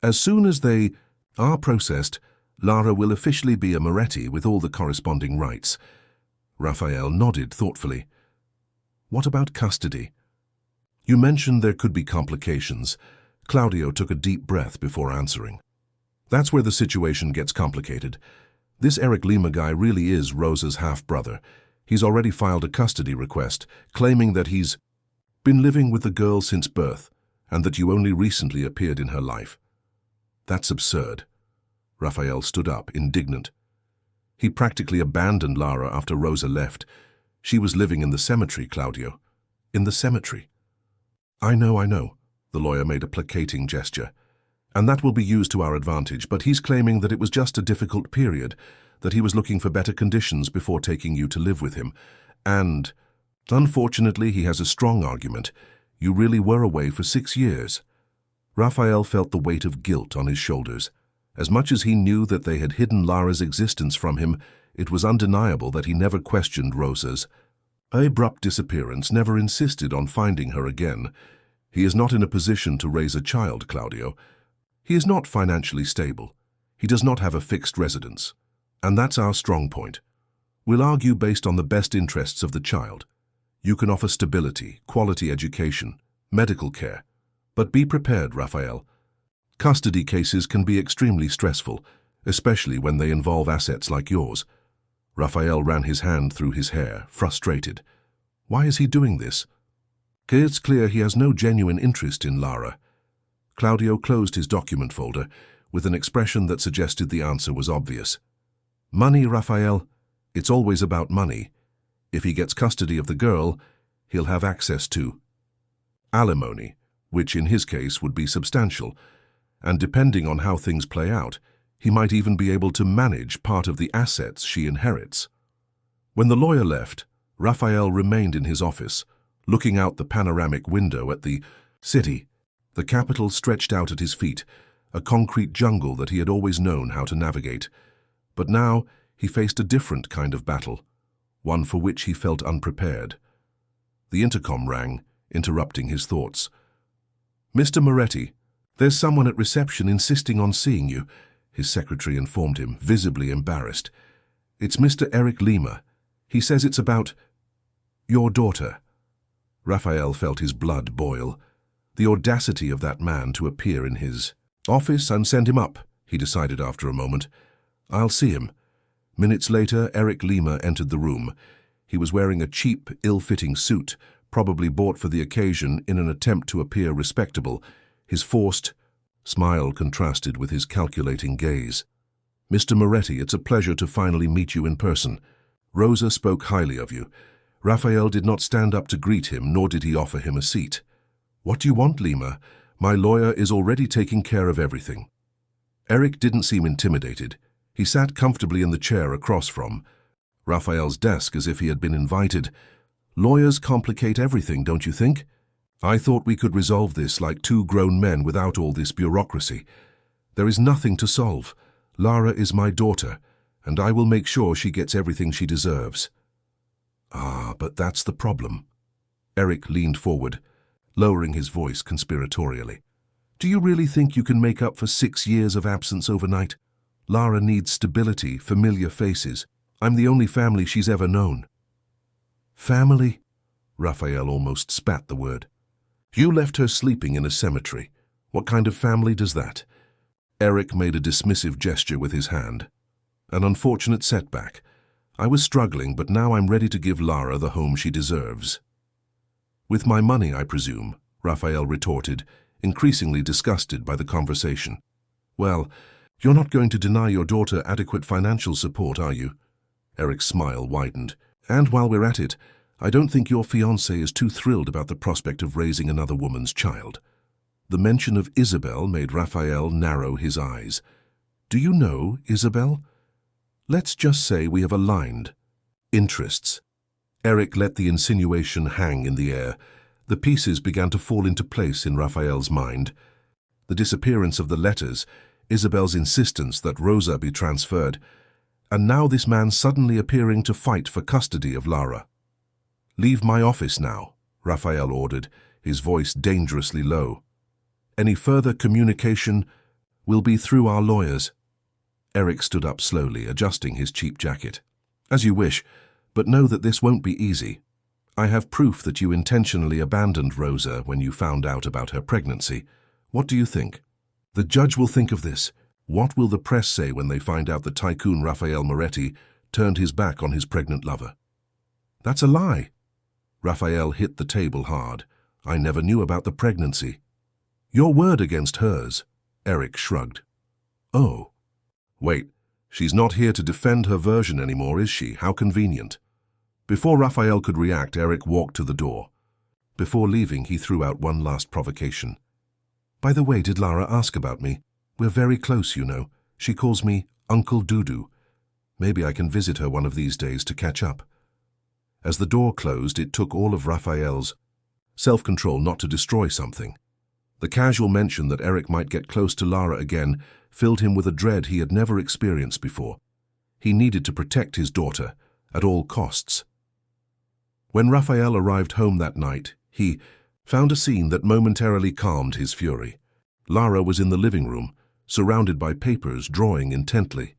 As soon as they are processed, Lara will officially be a Moretti with all the corresponding rights. Raphael nodded thoughtfully. What about custody? You mentioned there could be complications. Claudio took a deep breath before answering. That's where the situation gets complicated. This Eric Lima guy really is Rosa's half-brother. He's already filed a custody request, claiming that he's... Been living with the girl since birth, and that you only recently appeared in her life. That's absurd. Raphael stood up, indignant. He practically abandoned Lara after Rosa left. She was living in the cemetery, Claudio. In the cemetery. I know, the lawyer made a placating gesture. And that will be used to our advantage, but he's claiming that it was just a difficult period, that he was looking for better conditions before taking you to live with him. And, unfortunately, he has a strong argument. You really were away for 6 years. Raphael felt the weight of guilt on his shoulders. As much as he knew that they had hidden Lara's existence from him, it was undeniable that he never questioned Rosa's abrupt disappearance, never insisted on finding her again. He is not in a position to raise a child, Claudio. He is not financially stable. He does not have a fixed residence. And that's our strong point. We'll argue based on the best interests of the child. You can offer stability, quality education, medical care. But be prepared, Raphael. Custody cases can be extremely stressful, especially when they involve assets like yours. Raphael ran his hand through his hair, frustrated. Why is he doing this? It's clear he has no genuine interest in Lara. Claudio closed his document folder with an expression that suggested the answer was obvious. Money, Raphael. It's always about money. If he gets custody of the girl, he'll have access to alimony, which in his case would be substantial, and depending on how things play out, he might even be able to manage part of the assets she inherits. When the lawyer left, Raphael remained in his office, looking out the panoramic window at the city. The capital stretched out at his feet, a concrete jungle that he had always known how to navigate. But now he faced a different kind of battle, one for which he felt unprepared. The intercom rang, interrupting his thoughts. Mr. Moretti, there's someone at reception insisting on seeing you, his secretary informed him, visibly embarrassed. It's Mr. Eric Lima. He says it's about your daughter. Raphael felt his blood boil. The audacity of that man to appear in his office and send him up, he decided after a moment. I'll see him. Minutes later, Eric Lima entered the room. He was wearing a cheap, ill-fitting suit, probably bought for the occasion in an attempt to appear respectable. His forced smile contrasted with his calculating gaze. Mr. Moretti, it's a pleasure to finally meet you in person. Rosa spoke highly of you. Raphael did not stand up to greet him, nor did he offer him a seat. What do you want, Lima? My lawyer is already taking care of everything. Eric didn't seem intimidated. He sat comfortably in the chair across from Raphael's desk as if he had been invited. Lawyers complicate everything, don't you think? I thought we could resolve this like two grown men without all this bureaucracy. There is nothing to solve. Lara is my daughter, and I will make sure she gets everything she deserves. Ah, but that's the problem. Eric leaned forward, lowering his voice conspiratorially. Do you really think you can make up for 6 years of absence overnight? Lara needs stability, familiar faces. I'm the only family she's ever known. Family? Raphael almost spat the word. You left her sleeping in a cemetery. What kind of family does that? Eric made a dismissive gesture with his hand. An unfortunate setback. I was struggling, but now I'm ready to give Lara the home she deserves. With my money, I presume, Raphael retorted, increasingly disgusted by the conversation. Well, you're not going to deny your daughter adequate financial support, are you? Eric's smile widened. And while we're at it, I don't think your fiancé is too thrilled about the prospect of raising another woman's child. The mention of Isabel made Raphael narrow his eyes. Do you know Isabel? Let's just say we have aligned interests. Eric let the insinuation hang in the air. The pieces began to fall into place in Raphael's mind. The disappearance of the letters, Isabel's insistence that Rosa be transferred, and now this man suddenly appearing to fight for custody of Lara. Leave my office now, Raphael ordered, his voice dangerously low. Any further communication will be through our lawyers. Eric stood up slowly, adjusting his cheap jacket. As you wish, but know that this won't be easy. I have proof that you intentionally abandoned Rosa when you found out about her pregnancy. What do you think? The judge will think of this. What will the press say when they find out that tycoon Raphael Moretti turned his back on his pregnant lover? That's a lie. Raphael hit the table hard. I never knew about the pregnancy. Your word against hers, Eric shrugged. Oh. Wait, she's not here to defend her version anymore, is she? How convenient. Before Raphael could react, Eric walked to the door. Before leaving, he threw out one last provocation. By the way, did Lara ask about me? We're very close, you know. She calls me Uncle Dudu. Maybe I can visit her one of these days to catch up. As the door closed, it took all of Raphael's self-control not to destroy something. The casual mention that Eric might get close to Lara again filled him with a dread he had never experienced before. He needed to protect his daughter at all costs. When Raphael arrived home that night, he found a scene that momentarily calmed his fury. Lara was in the living room, surrounded by papers, drawing intently.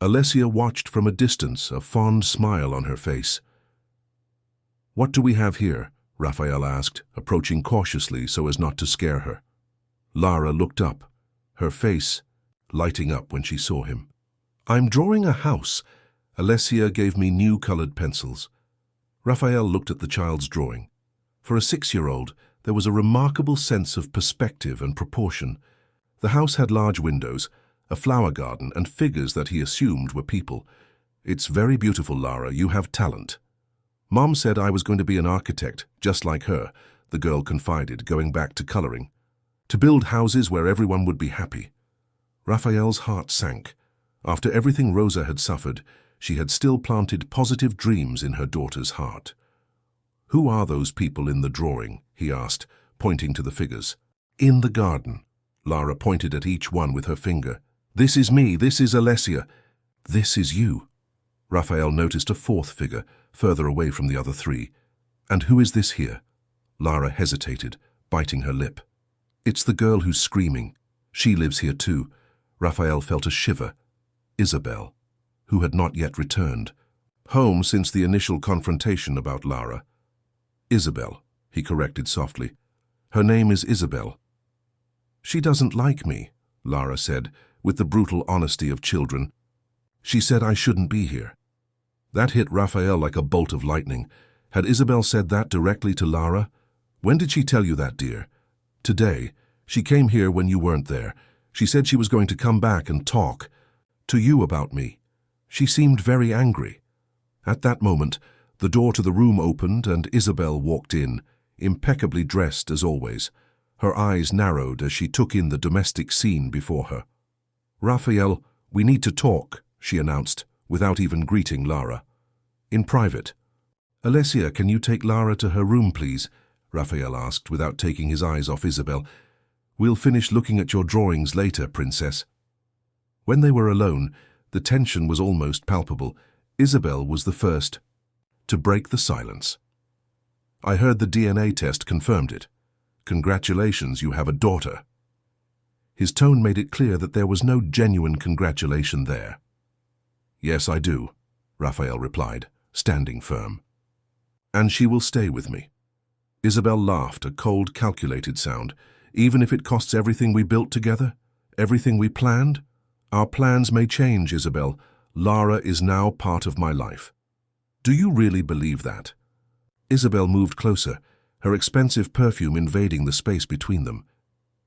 Alessia watched from a distance, a fond smile on her face. "What do we have here?" Raphael asked, approaching cautiously so as not to scare her. Lara looked up, her face lighting up when she saw him. "I'm drawing a house." Alessia gave me new colored pencils. Raphael looked at the child's drawing. For a 6-year-old, there was a remarkable sense of perspective and proportion. The house had large windows, a flower garden, and figures that he assumed were people. "It's very beautiful, Lara. You have talent." "Mom said I was going to be an architect, just like her," the girl confided, going back to coloring. "To build houses where everyone would be happy." Raphael's heart sank. After everything Rosa had suffered, she had still planted positive dreams in her daughter's heart. "Who are those people in the drawing?" he asked, pointing to the figures. "In the garden." Lara pointed at each one with her finger. "This is me, this is Alessia, this is you." Raphael noticed a fourth figure, further away from the other three. "And who is this here?" Lara hesitated, biting her lip. "It's the girl who's screaming. She lives here too." Raphael felt a shiver. Isabel, who had not yet returned. Home since the initial confrontation about Lara. "Isabel," he corrected softly. "Her name is Isabel." "She doesn't like me," Lara said, with the brutal honesty of children. "She said I shouldn't be here." That hit Raphael like a bolt of lightning. Had Isabel said that directly to Lara? "When did she tell you that, dear?" "Today. She came here when you weren't there. She said she was going to come back and talk to you about me. She seemed very angry." At that moment, the door to the room opened and Isabel walked in, impeccably dressed as always. Her eyes narrowed as she took in the domestic scene before her. "Raphael, we need to talk," she announced, without even greeting Lara. "In private." "Alessia, can you take Lara to her room, please?" Raphael asked, without taking his eyes off Isabel. "We'll finish looking at your drawings later, princess." When they were alone, the tension was almost palpable. Isabel was the first to break the silence. "I heard the DNA test confirmed it. Congratulations, you have a daughter." His tone made it clear that there was no genuine congratulation there. "Yes, I do," Raphael replied, standing firm. "And she will stay with me." Isabel laughed, a cold, calculated sound. "Even if it costs everything we built together? Everything we planned? Our plans may change, Isabel. Lara is now part of my life." "Do you really believe that?" Isabel moved closer, her expensive perfume invading the space between them.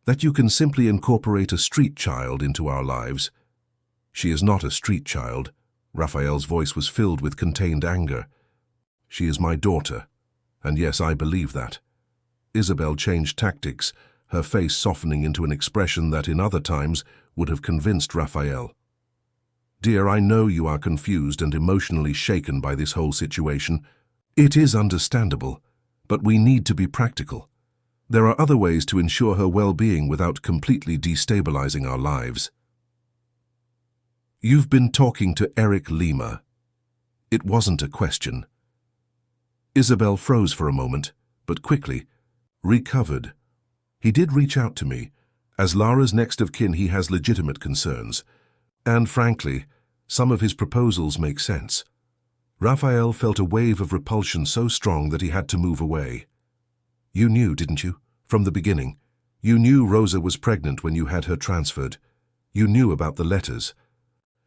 "That you can simply incorporate a street child into our lives?" "She is not a street child." Raphael's voice was filled with contained anger. "She is my daughter, and yes, I believe that." Isabel changed tactics, her face softening into an expression that in other times would have convinced Raphael. "Dear, I know you are confused and emotionally shaken by this whole situation. It is understandable, but we need to be practical. There are other ways to ensure her well-being without completely destabilizing our lives." "You've been talking to Eric Lima." It wasn't a question. Isabel froze for a moment, but quickly recovered. "He did reach out to me. As Lara's next of kin, he has legitimate concerns. And frankly, some of his proposals make sense." Raphael felt a wave of repulsion so strong that he had to move away. "You knew, didn't you? From the beginning. You knew Rosa was pregnant when you had her transferred. You knew about the letters.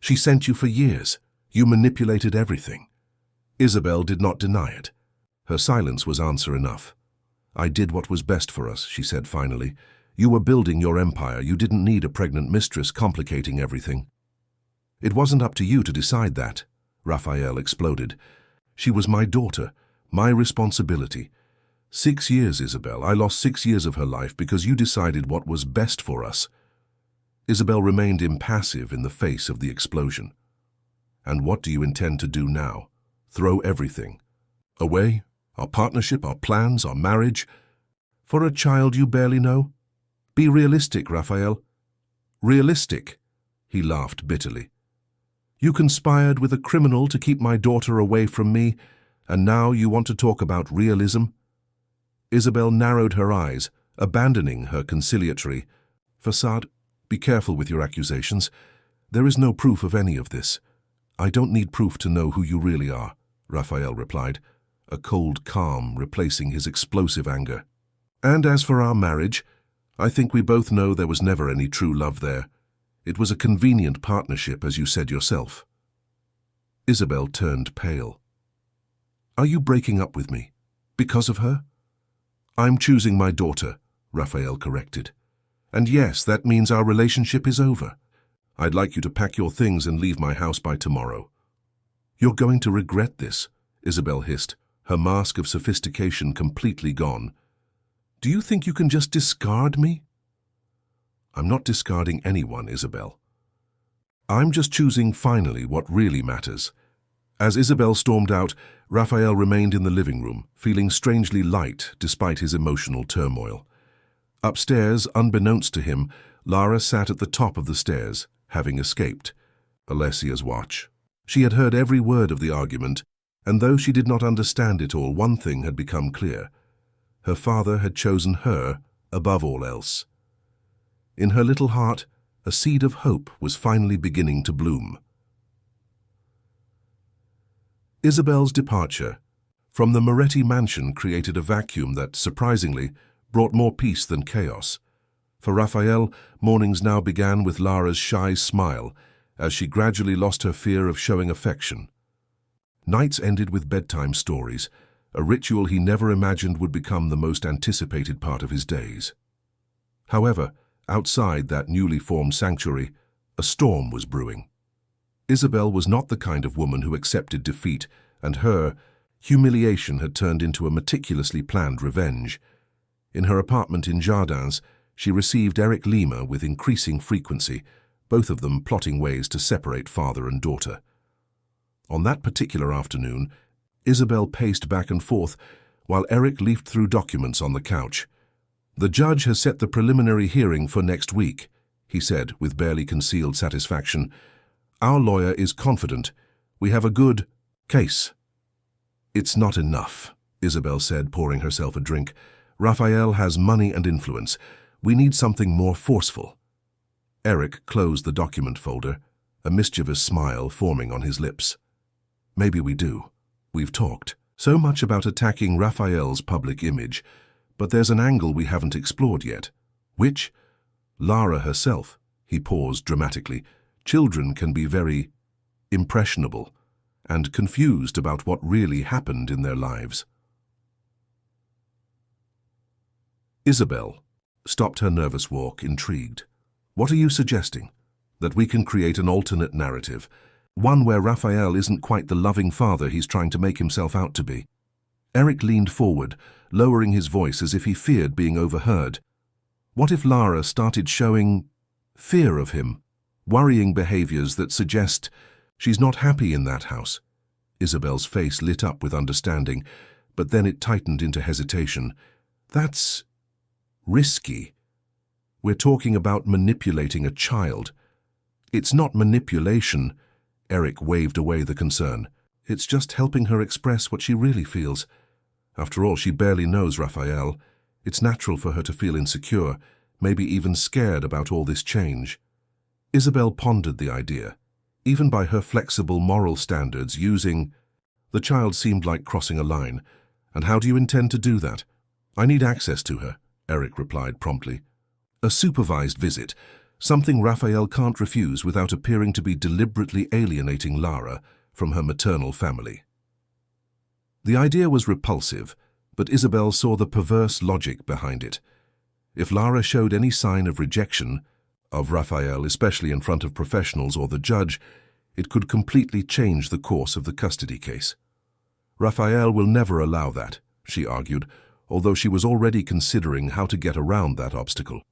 She sent you for years. You manipulated everything." Isabel did not deny it. Her silence was answer enough. "I did what was best for us," she said finally. "You were building your empire. You didn't need a pregnant mistress complicating everything." "It wasn't up to you to decide that," Raphael exploded. "She was my daughter, my responsibility. 6 years, Isabel. I lost 6 years of her life because you decided what was best for us." Isabel remained impassive in the face of the explosion. "And what do you intend to do now? Throw everything away? Our partnership, our plans, our marriage? For a child you barely know? Be realistic, Raphael. Realistic," he laughed bitterly. "You conspired with a criminal to keep my daughter away from me, and now you want to talk about realism?" Isabel narrowed her eyes, abandoning her conciliatory facade. "Be careful with your accusations. There is no proof of any of this." "I don't need proof to know who you really are," Raphael replied, a cold calm replacing his explosive anger. "And as for our marriage, I think we both know there was never any true love there. It was a convenient partnership, as you said yourself." Isabel turned pale. "Are you breaking up with me? Because of her?" "I'm choosing my daughter," Raphael corrected. "And yes, that means our relationship is over. I'd like you to pack your things and leave my house by tomorrow." "You're going to regret this," Isabel hissed, her mask of sophistication completely gone. "Do you think you can just discard me?" "I'm not discarding anyone, Isabel. I'm just choosing finally what really matters." As Isabel stormed out, Raphael remained in the living room, feeling strangely light despite his emotional turmoil. Upstairs, unbeknownst to him, Lara sat at the top of the stairs, having escaped Alessia's watch. She had heard every word of the argument, and though she did not understand it all, one thing had become clear. Her father had chosen her above all else. In her little heart, a seed of hope was finally beginning to bloom. Isabel's departure from the Moretti mansion created a vacuum that, surprisingly, brought more peace than chaos. For Raphael, mornings now began with Lara's shy smile, as she gradually lost her fear of showing affection. Nights ended with bedtime stories, a ritual he never imagined would become the most anticipated part of his days. However, outside that newly formed sanctuary, a storm was brewing. Isabel was not the kind of woman who accepted defeat, and her humiliation had turned into a meticulously planned revenge. In her apartment in Jardins, she received Eric Lima with increasing frequency, both of them plotting ways to separate father and daughter. On that particular afternoon, Isabel paced back and forth while Eric leafed through documents on the couch. "The judge has set the preliminary hearing for next week," he said with barely concealed satisfaction. "Our lawyer is confident. We have a good case." "It's not enough," Isabel said, pouring herself a drink. "Raphael has money and influence. We need something more forceful." Eric closed the document folder, a mischievous smile forming on his lips. "Maybe we do. We've talked so much about attacking Raphael's public image, but there's an angle we haven't explored yet." "Which?" "Lara herself." He paused dramatically. "Children can be very impressionable and confused about what really happened in their lives." Isabel stopped her nervous walk, intrigued. "What are you suggesting? That we can create an alternate narrative, one where Raphael isn't quite the loving father he's trying to make himself out to be?" Eric leaned forward, lowering his voice as if he feared being overheard. "What if Lara started showing fear of him, worrying behaviors that suggest she's not happy in that house?" Isabel's face lit up with understanding, but then it tightened into hesitation. "That's risky. We're talking about manipulating a child." "It's not manipulation," Eric waved away the concern. "It's just helping her express what she really feels. After all, she barely knows Raphael. It's natural for her to feel insecure, maybe even scared about all this change." Isabel pondered the idea. Even by her flexible moral standards, using the child seemed like crossing a line. "And how do you intend to do that?" "I need access to her," Eric replied promptly. "A supervised visit, something Raphael can't refuse without appearing to be deliberately alienating Lara from her maternal family." The idea was repulsive, but Isabel saw the perverse logic behind it. If Lara showed any sign of rejection of Raphael, especially in front of professionals or the judge, it could completely change the course of the custody case. Raphael will never allow that, she argued, although she was already considering how to get around that obstacle.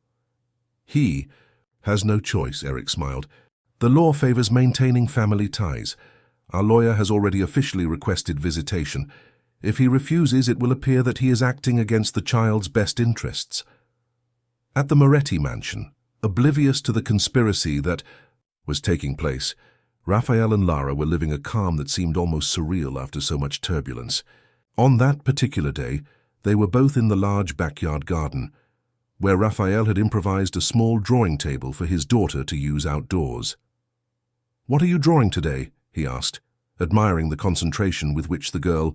He has no choice, Eric smiled. The law favors maintaining family ties. Our lawyer has already officially requested visitation. If he refuses, it will appear that he is acting against the child's best interests. At the Moretti mansion, oblivious to the conspiracy that was taking place, Raphael and Lara were living a calm that seemed almost surreal after so much turbulence. On that particular day, they were both in the large backyard garden, where Raphael had improvised a small drawing table for his daughter to use outdoors. "What are you drawing today?" he asked, admiring the concentration with which the girl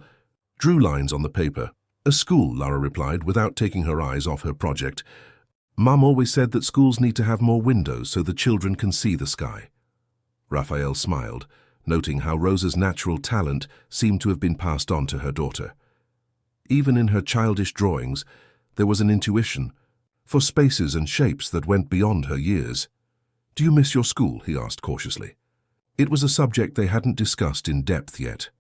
drew lines on the paper. "A school," Lara replied, without taking her eyes off her project. "Mum always said that schools need to have more windows so the children can see the sky." Raphael smiled, noting how Rosa's natural talent seemed to have been passed on to her daughter. Even in her childish drawings, there was an intuition for spaces and shapes that went beyond her years. "Do you miss your school?" he asked cautiously. It was a subject they hadn't discussed in depth yet.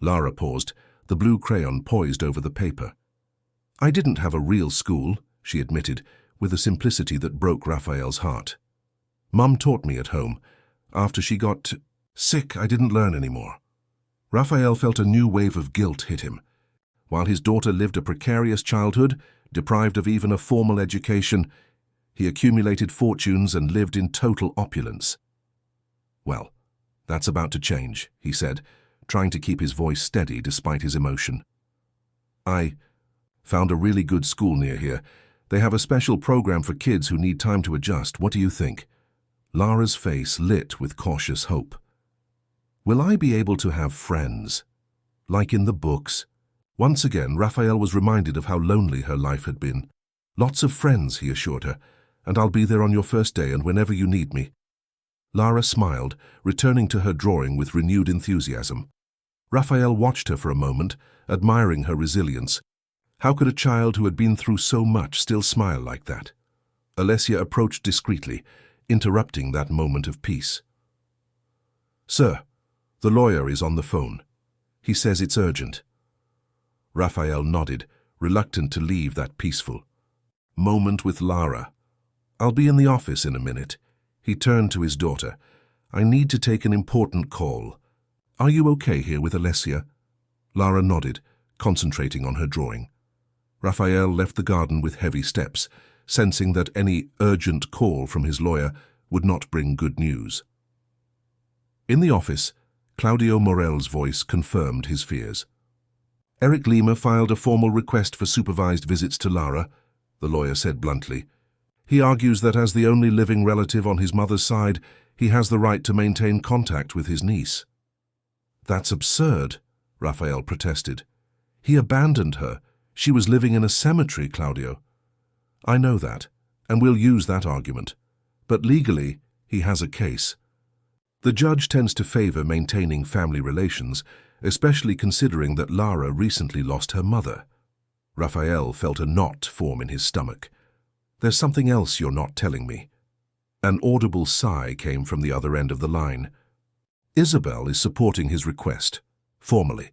Lara paused, the blue crayon poised over the paper. "I didn't have a real school," she admitted, with a simplicity that broke Raphael's heart. "Mum taught me at home. After she got sick, I didn't learn anymore." Raphael felt a new wave of guilt hit him. While his daughter lived a precarious childhood, deprived of even a formal education, he accumulated fortunes and lived in total opulence. "Well, that's about to change," he said, trying to keep his voice steady despite his emotion. "I found a really good school near here. They have a special program for kids who need time to adjust. What do you think?" Lara's face lit with cautious hope. "Will I be able to have friends? Like in the books?" Once again, Raphael was reminded of how lonely her life had been. "Lots of friends," he assured her, "and I'll be there on your first day and whenever you need me." Lara smiled, returning to her drawing with renewed enthusiasm. Raphael watched her for a moment, admiring her resilience. How could a child who had been through so much still smile like that? Alessia approached discreetly, interrupting that moment of peace. "Sir, the lawyer is on the phone. He says it's urgent." Raphael nodded, reluctant to leave that peaceful moment with Lara. "I'll be in the office in a minute." He turned to his daughter. "I need to take an important call. Are you okay here with Alessia?" Lara nodded, concentrating on her drawing. Raphael left the garden with heavy steps, sensing that any urgent call from his lawyer would not bring good news. In the office, Claudio Morel's voice confirmed his fears. "Eric Lima filed a formal request for supervised visits to Lara," the lawyer said bluntly. "He argues that as the only living relative on his mother's side, he has the right to maintain contact with his niece." "That's absurd," Raphael protested. "He abandoned her. She was living in a cemetery, Claudio." "I know that, and we'll use that argument. But legally, he has a case. The judge tends to favor maintaining family relations, especially considering that Lara recently lost her mother." Raphael felt a knot form in his stomach. "There's something else you're not telling me." An audible sigh came from the other end of the line. "Isabel is supporting his request, formally.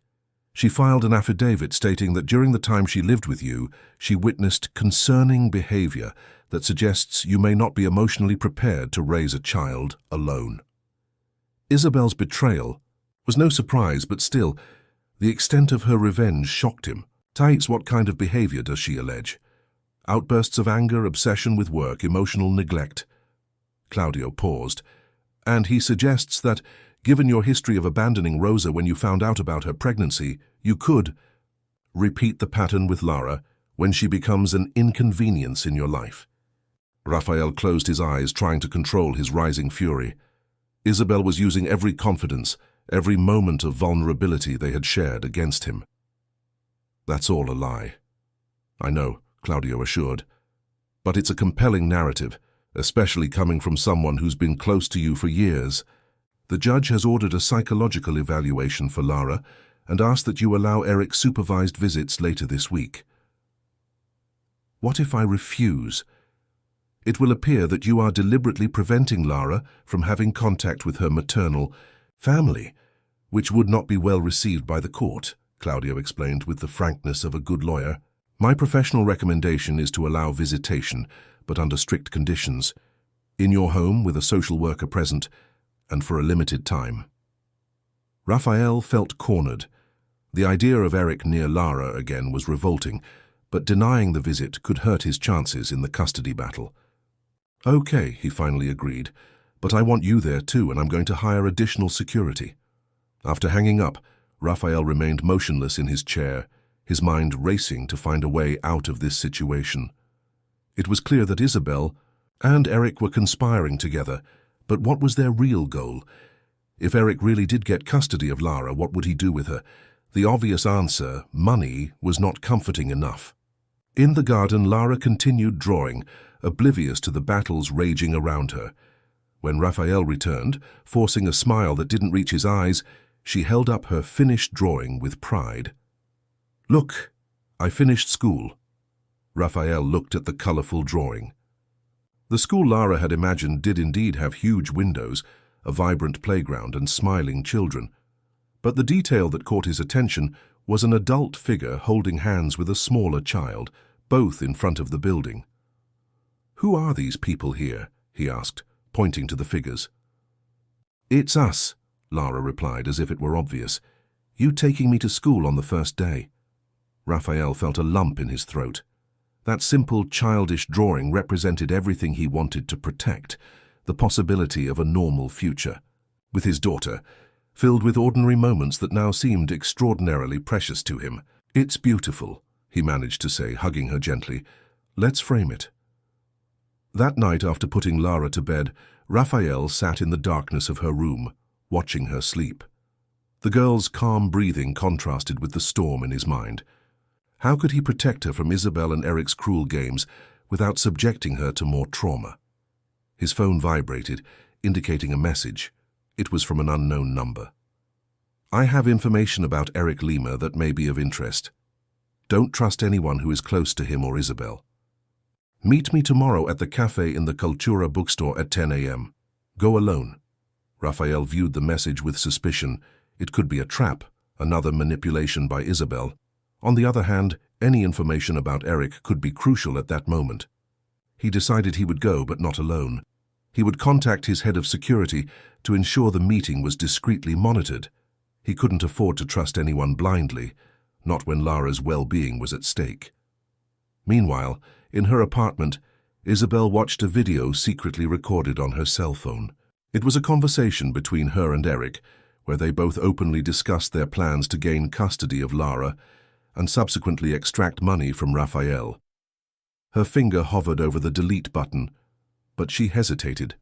She filed an affidavit stating that during the time she lived with you, she witnessed concerning behavior that suggests you may not be emotionally prepared to raise a child alone." Isabel's betrayal was no surprise, but still, the extent of her revenge shocked him. "Thais, what kind of behavior does she allege? Outbursts of anger, obsession with work, emotional neglect?" Claudio paused. "And he suggests that, given your history of abandoning Rosa when you found out about her pregnancy, you could repeat the pattern with Lara when she becomes an inconvenience in your life." Raphael closed his eyes, trying to control his rising fury. Isabel was using every confidence, every moment of vulnerability they had shared against him. "That's all a lie." "I know," Claudio assured. "But it's a compelling narrative, especially coming from someone who's been close to you for years. The judge has ordered a psychological evaluation for Lara, and ask that you allow Eric supervised visits later this week. What if I refuse? It will appear that you are deliberately preventing Lara from having contact with her maternal family, which would not be well received by the court, Claudio explained with the frankness of a good lawyer. My professional recommendation is to allow visitation, but under strict conditions, in your home with a social worker present, and for a limited time. Raphael felt cornered. The idea of Eric near Lara again was revolting, but denying the visit could hurt his chances in the custody battle. Okay, he finally agreed, but I want you there too, and I'm going to hire additional security. After hanging up, Raphael remained motionless in his chair, his mind racing to find a way out of this situation. It was clear that Isabel and Eric were conspiring together, but what was their real goal? If Eric really did get custody of Lara, what would he do with her? The obvious answer, money, was not comforting enough. In the garden, Lara continued drawing, oblivious to the battles raging around her. When Raphael returned, forcing a smile that didn't reach his eyes, she held up her finished drawing with pride. Look, I finished school. Raphael looked at the colorful drawing. The school Lara had imagined did indeed have huge windows, a vibrant playground and smiling children. But the detail that caught his attention was an adult figure holding hands with a smaller child, both in front of the building. Who are these people here? He asked, pointing to the figures. It's us, Lara replied as if it were obvious. You taking me to school on the first day. Raphael felt a lump in his throat. That simple, childish drawing represented everything he wanted to protect, the possibility of a normal future. With his daughter, filled with ordinary moments that now seemed extraordinarily precious to him. It's beautiful, he managed to say, hugging her gently. Let's frame it. That night, after putting Lara to bed, Raphael sat in the darkness of her room, watching her sleep. The girl's calm breathing contrasted with the storm in his mind. How could he protect her from Isabel and Eric's cruel games without subjecting her to more trauma? His phone vibrated, indicating a message. It was from an unknown number. I have information about Eric Lima that may be of interest. Don't trust anyone who is close to him or Isabel. Meet me tomorrow at the cafe in the Cultura bookstore at 10 a.m. Go alone. Raphael viewed the message with suspicion. It could be a trap, another manipulation by Isabel. On the other hand, any information about Eric could be crucial at that moment. He decided he would go, but not alone. He would contact his head of security to ensure the meeting was discreetly monitored. He couldn't afford to trust anyone blindly, not when Lara's well-being was at stake. Meanwhile, in her apartment, Isabel watched a video secretly recorded on her cell phone. It was a conversation between her and Eric, where they both openly discussed their plans to gain custody of Lara and subsequently extract money from Raphael. Her finger hovered over the delete button, but she hesitated.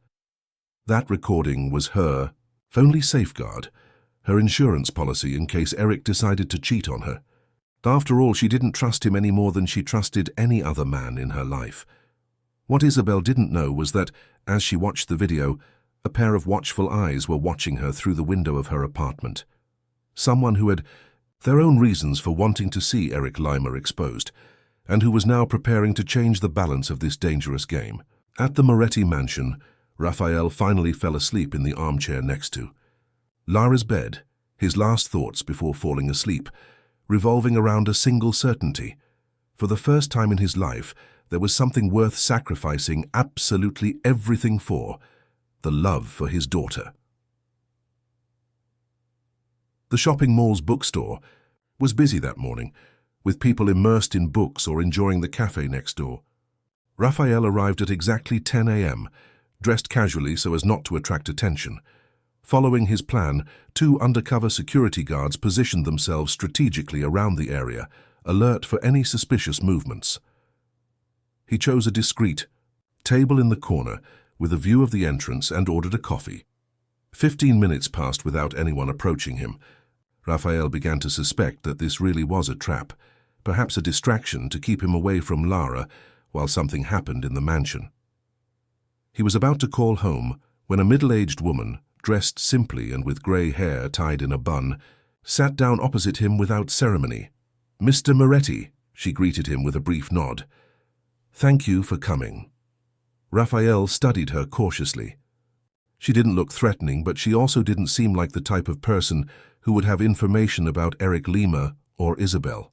That recording was her only safeguard, her insurance policy in case Eric decided to cheat on her. After all, she didn't trust him any more than she trusted any other man in her life. What Isabel didn't know was that, as she watched the video, a pair of watchful eyes were watching her through the window of her apartment. Someone who had their own reasons for wanting to see Eric Lima exposed, and who was now preparing to change the balance of this dangerous game. At the Moretti mansion, Raphael finally fell asleep in the armchair next to Lara's bed, his last thoughts before falling asleep, revolving around a single certainty. For the first time in his life, there was something worth sacrificing absolutely everything for: the love for his daughter. The shopping mall's bookstore was busy that morning, with people immersed in books or enjoying the cafe next door. Raphael arrived at exactly 10 a.m., dressed casually so as not to attract attention. Following his plan, 2 undercover security guards positioned themselves strategically around the area, alert for any suspicious movements. He chose a discreet table in the corner with a view of the entrance and ordered a coffee. 15 minutes passed without anyone approaching him. Raphael began to suspect that this really was a trap, perhaps a distraction to keep him away from Lara while something happened in the mansion. He was about to call home when a middle-aged woman, dressed simply and with grey hair tied in a bun, sat down opposite him without ceremony. "Mr. Moretti," she greeted him with a brief nod. "Thank you for coming." Raphael studied her cautiously. She didn't look threatening, but she also didn't seem like the type of person who would have information about Eric Lima or Isabel.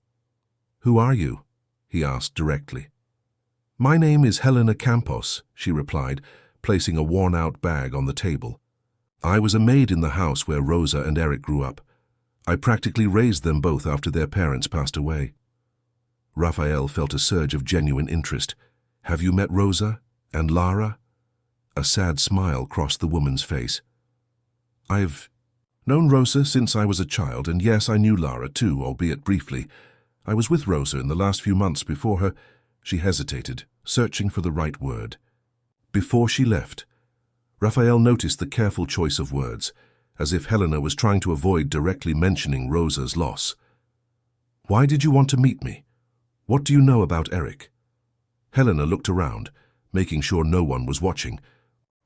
"Who are you?" he asked directly. "My name is Helena Campos," she replied, placing a worn-out bag on the table. "I was a maid in the house where Rosa and Eric grew up. I practically raised them both after their parents passed away." Raphael felt a surge of genuine interest. "Have you met Rosa and Lara?" A sad smile crossed the woman's face. "I've known Rosa since I was a child, and yes, I knew Lara too, albeit briefly. I was with Rosa in the last few months before her—" She hesitated, searching for the right word. "Before she left." Raphael noticed the careful choice of words, as if Helena was trying to avoid directly mentioning Rosa's loss. "Why did you want to meet me? What do you know about Eric?" Helena looked around, making sure no one was watching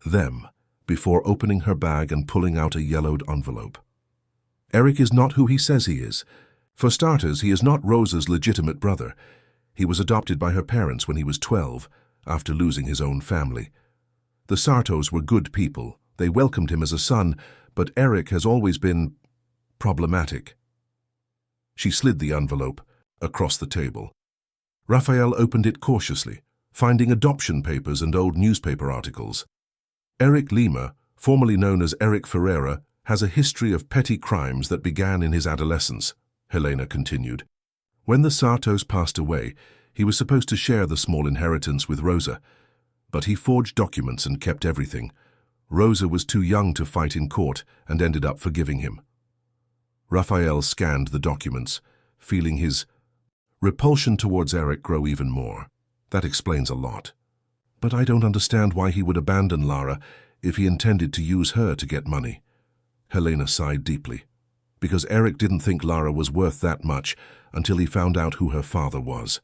them, before opening her bag and pulling out a yellowed envelope. "Eric is not who he says he is. For starters, he is not Rosa's legitimate brother. He was adopted by her parents when he was 12, after losing his own family. The Sartos were good people. They welcomed him as a son, but Eric has always been problematic." She slid the envelope across the table. Raphael opened it cautiously, finding adoption papers and old newspaper articles. "Eric Lima, formerly known as Eric Ferreira, has a history of petty crimes that began in his adolescence," Helena continued. "When the Sartos passed away, he was supposed to share the small inheritance with Rosa, but he forged documents and kept everything. Rosa was too young to fight in court and ended up forgiving him." Raphael scanned the documents, feeling his repulsion towards Eric grow even more. "That explains a lot. But I don't understand why he would abandon Lara if he intended to use her to get money." Helena sighed deeply. "Because Eric didn't think Lara was worth that much until he found out who her father was.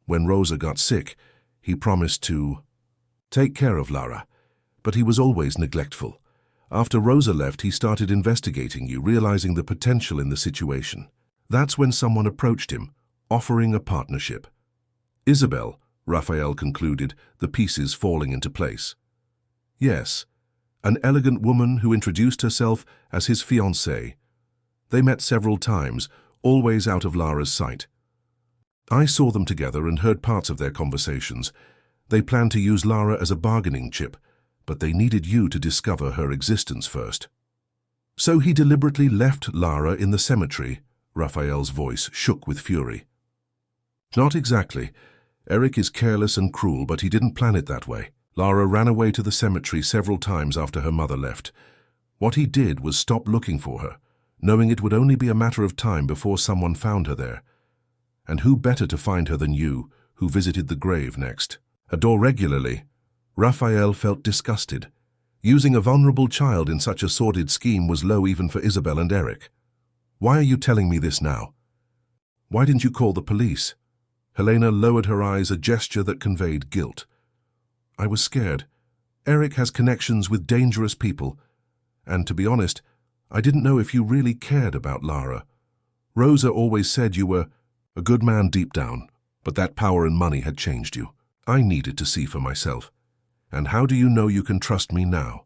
When Rosa got sick, he promised to take care of Lara, but he was always neglectful. After Rosa left, he started investigating you, realizing the potential in the situation. That's when someone approached him, offering a partnership. Isabel," Raphael concluded, the pieces falling into place. "Yes, an elegant woman who introduced herself as his fiancée. They met several times, always out of Lara's sight. I saw them together and heard parts of their conversations. They planned to use Lara as a bargaining chip, but they needed you to discover her existence first." "So he deliberately left Lara in the cemetery?" Raphael's voice shook with fury. "Not exactly. Eric is careless and cruel, but he didn't plan it that way. Lara ran away to the cemetery several times after her mother left. What he did was stop looking for her, knowing it would only be a matter of time before someone found her there. And who better to find her than you, who visited the grave next door regularly?" Raphael felt disgusted. Using a vulnerable child in such a sordid scheme was low even for Isabel and Eric. "Why are you telling me this now? Why didn't you call the police?" Helena lowered her eyes, a gesture that conveyed guilt. "I was scared. Eric has connections with dangerous people, and to be honest, I didn't know if you really cared about Lara. Rosa always said you were a good man deep down, but that power and money had changed you. I needed to see for myself. And how do you know you can trust me now?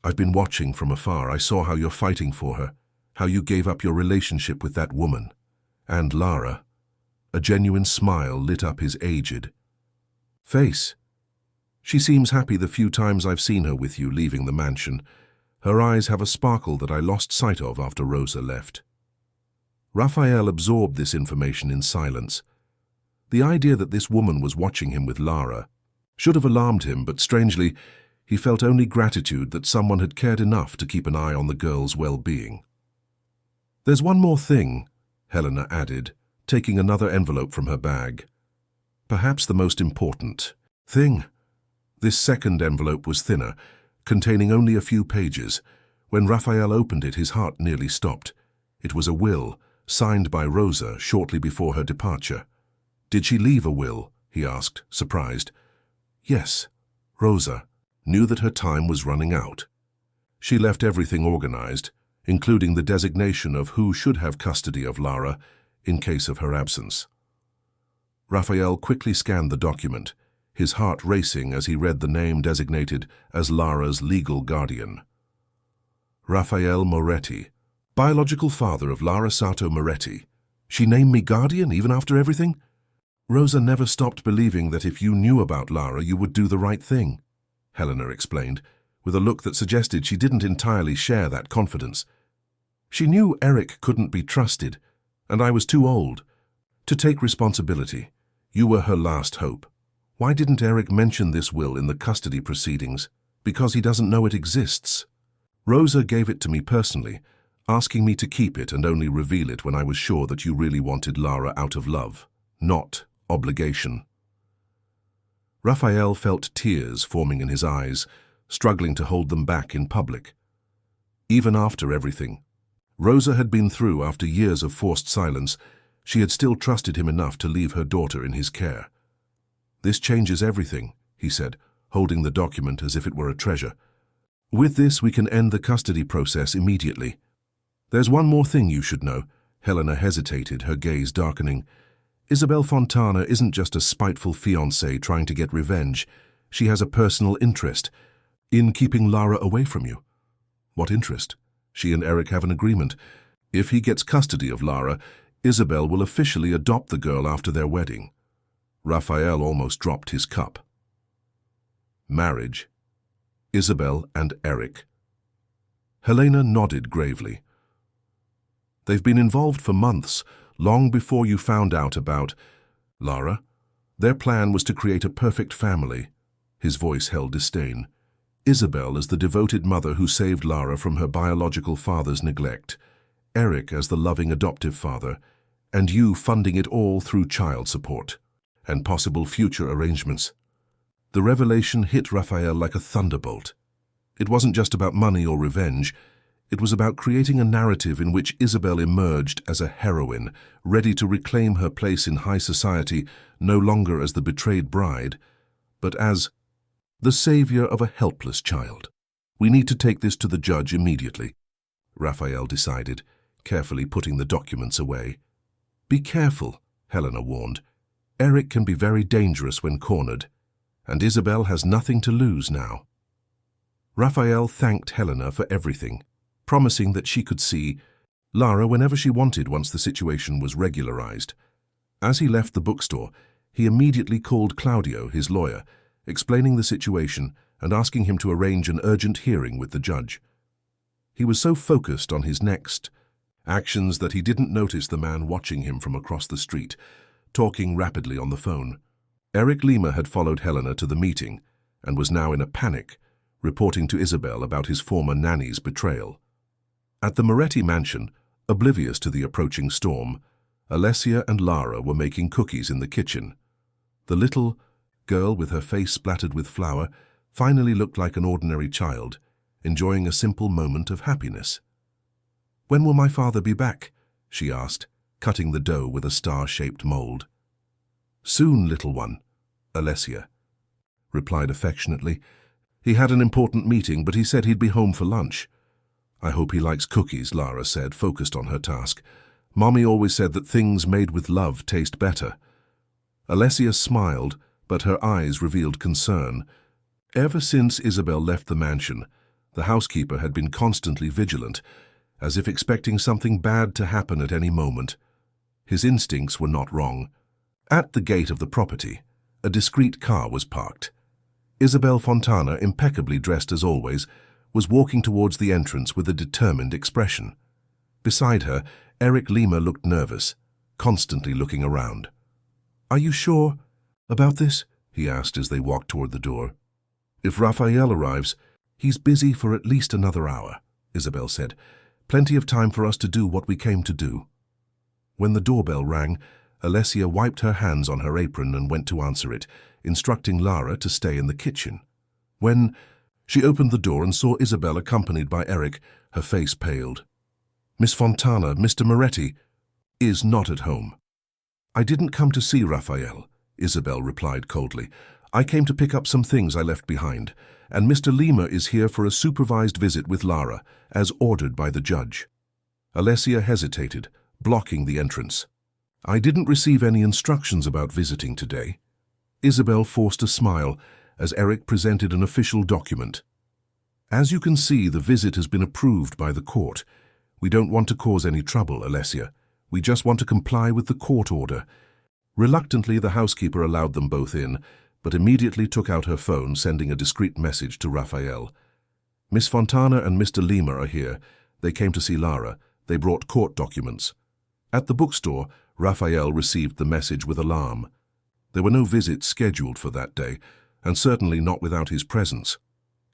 I've been watching from afar. I saw how you're fighting for her, how you gave up your relationship with that woman. And Lara." A genuine smile lit up his aged face. "She seems happy the few times I've seen her with you leaving the mansion. Her eyes have a sparkle that I lost sight of after Rosa left." Raphael absorbed this information in silence. The idea that this woman was watching him with Lara should have alarmed him, but strangely, he felt only gratitude that someone had cared enough to keep an eye on the girl's well-being. "There's one more thing," Helena added, taking another envelope from her bag. "Perhaps the most important thing." This second envelope was thinner, containing only a few pages. When Raphael opened it, his heart nearly stopped. It was a will, signed by Rosa shortly before her departure. "Did she leave a will?" he asked, surprised. "Yes, Rosa knew that her time was running out. She left everything organized, including the designation of who should have custody of Lara in case of her absence. Raphael quickly scanned the document, his heart racing as he read the name designated as Lara's legal guardian. Raphael Moretti, biological father of Lara Sato Moretti. She named me guardian even after everything? Rosa never stopped believing that if you knew about Lara, you would do the right thing, Helena explained, with a look that suggested she didn't entirely share that confidence. She knew Eric couldn't be trusted, and I was too old to take responsibility. You were her last hope. Why didn't Eric mention this will in the custody proceedings? Because he doesn't know it exists. Rosa gave it to me personally, asking me to keep it and only reveal it when I was sure that you really wanted Lara out of love, not obligation. Raphael felt tears forming in his eyes, struggling to hold them back in public. Even after everything Rosa had been through, after years of forced silence, she had still trusted him enough to leave her daughter in his care. "This changes everything," he said, holding the document as if it were a treasure. "With this, we can end the custody process immediately. There's one more thing you should know." Helena hesitated, her gaze darkening. "Isabel Fontana isn't just a spiteful fiancée trying to get revenge. She has a personal interest in keeping Lara away from you." "What interest?" "She and Eric have an agreement. If he gets custody of Lara, Isabel will officially adopt the girl after their wedding." Raphael almost dropped his cup. Marriage. Isabel and Eric. Helena nodded gravely. "They've been involved for months, long before you found out about Lara. Their plan was to create a perfect family." His voice held disdain. "Isabel as the devoted mother who saved Lara from her biological father's neglect, Eric as the loving adoptive father, and you funding it all through child support and possible future arrangements." The revelation hit Raphael like a thunderbolt. It wasn't just about money or revenge. It was about creating a narrative in which Isabel emerged as a heroine, ready to reclaim her place in high society, no longer as the betrayed bride, but as the savior of a helpless child. "We need to take this to the judge immediately," Raphael decided, carefully putting the documents away. "Be careful," Helena warned. "Eric can be very dangerous when cornered, and Isabel has nothing to lose now." Raphael thanked Helena for everything, promising that she could see Lara whenever she wanted once the situation was regularized. As he left the bookstore, he immediately called Claudio, his lawyer, explaining the situation and asking him to arrange an urgent hearing with the judge. He was so focused on his next actions that he didn't notice the man watching him from across the street, talking rapidly on the phone. Eric Lima had followed Helena to the meeting and was now in a panic, reporting to Isabel about his former nanny's betrayal. At the Moretti mansion, oblivious to the approaching storm, Alessia and Lara were making cookies in the kitchen. The little girl, with her face splattered with flour, finally looked like an ordinary child, enjoying a simple moment of happiness. "When will my father be back?" she asked, cutting the dough with a star-shaped mold. "Soon, little one," Alessia replied affectionately. "He had an important meeting, but he said he'd be home for lunch." "I hope he likes cookies," Lara said, focused on her task. "Mommy always said that things made with love taste better." Alessia smiled, but her eyes revealed concern. Ever since Isabel left the mansion, the housekeeper had been constantly vigilant, as if expecting something bad to happen at any moment. His instincts were not wrong. At the gate of the property, a discreet car was parked. Isabel Fontana, impeccably dressed as always, was walking towards the entrance with a determined expression. Beside her, Eric Lima looked nervous, constantly looking around. "Are you sure about this?" he asked as they walked toward the door. "If Raphael arrives, he's busy for at least another hour," Isabel said. "Plenty of time for us to do what we came to do." When the doorbell rang, Alessia wiped her hands on her apron and went to answer it, instructing Lara to stay in the kitchen. When she opened the door and saw Isabel accompanied by Eric, her face paled. "Miss Fontana, Mr. Moretti is not at home." "I didn't come to see Raphael," Isabel replied coldly. "I came to pick up some things I left behind. and Mr. Lima is here for a supervised visit with Lara, as ordered by the judge." Alessia hesitated, blocking the entrance. "I didn't receive any instructions about visiting today." Isabel forced a smile as Eric presented an official document. "As you can see, the visit has been approved by the court. We don't want to cause any trouble, Alessia. We just want to comply with the court order." Reluctantly, the housekeeper allowed them both in, but immediately took out her phone, sending a discreet message to Raphael. "Miss Fontana and Mr. Lima are here. They came to see Lara. They brought court documents." At the bookstore, Raphael received the message with alarm. There were no visits scheduled for that day, and certainly not without his presence.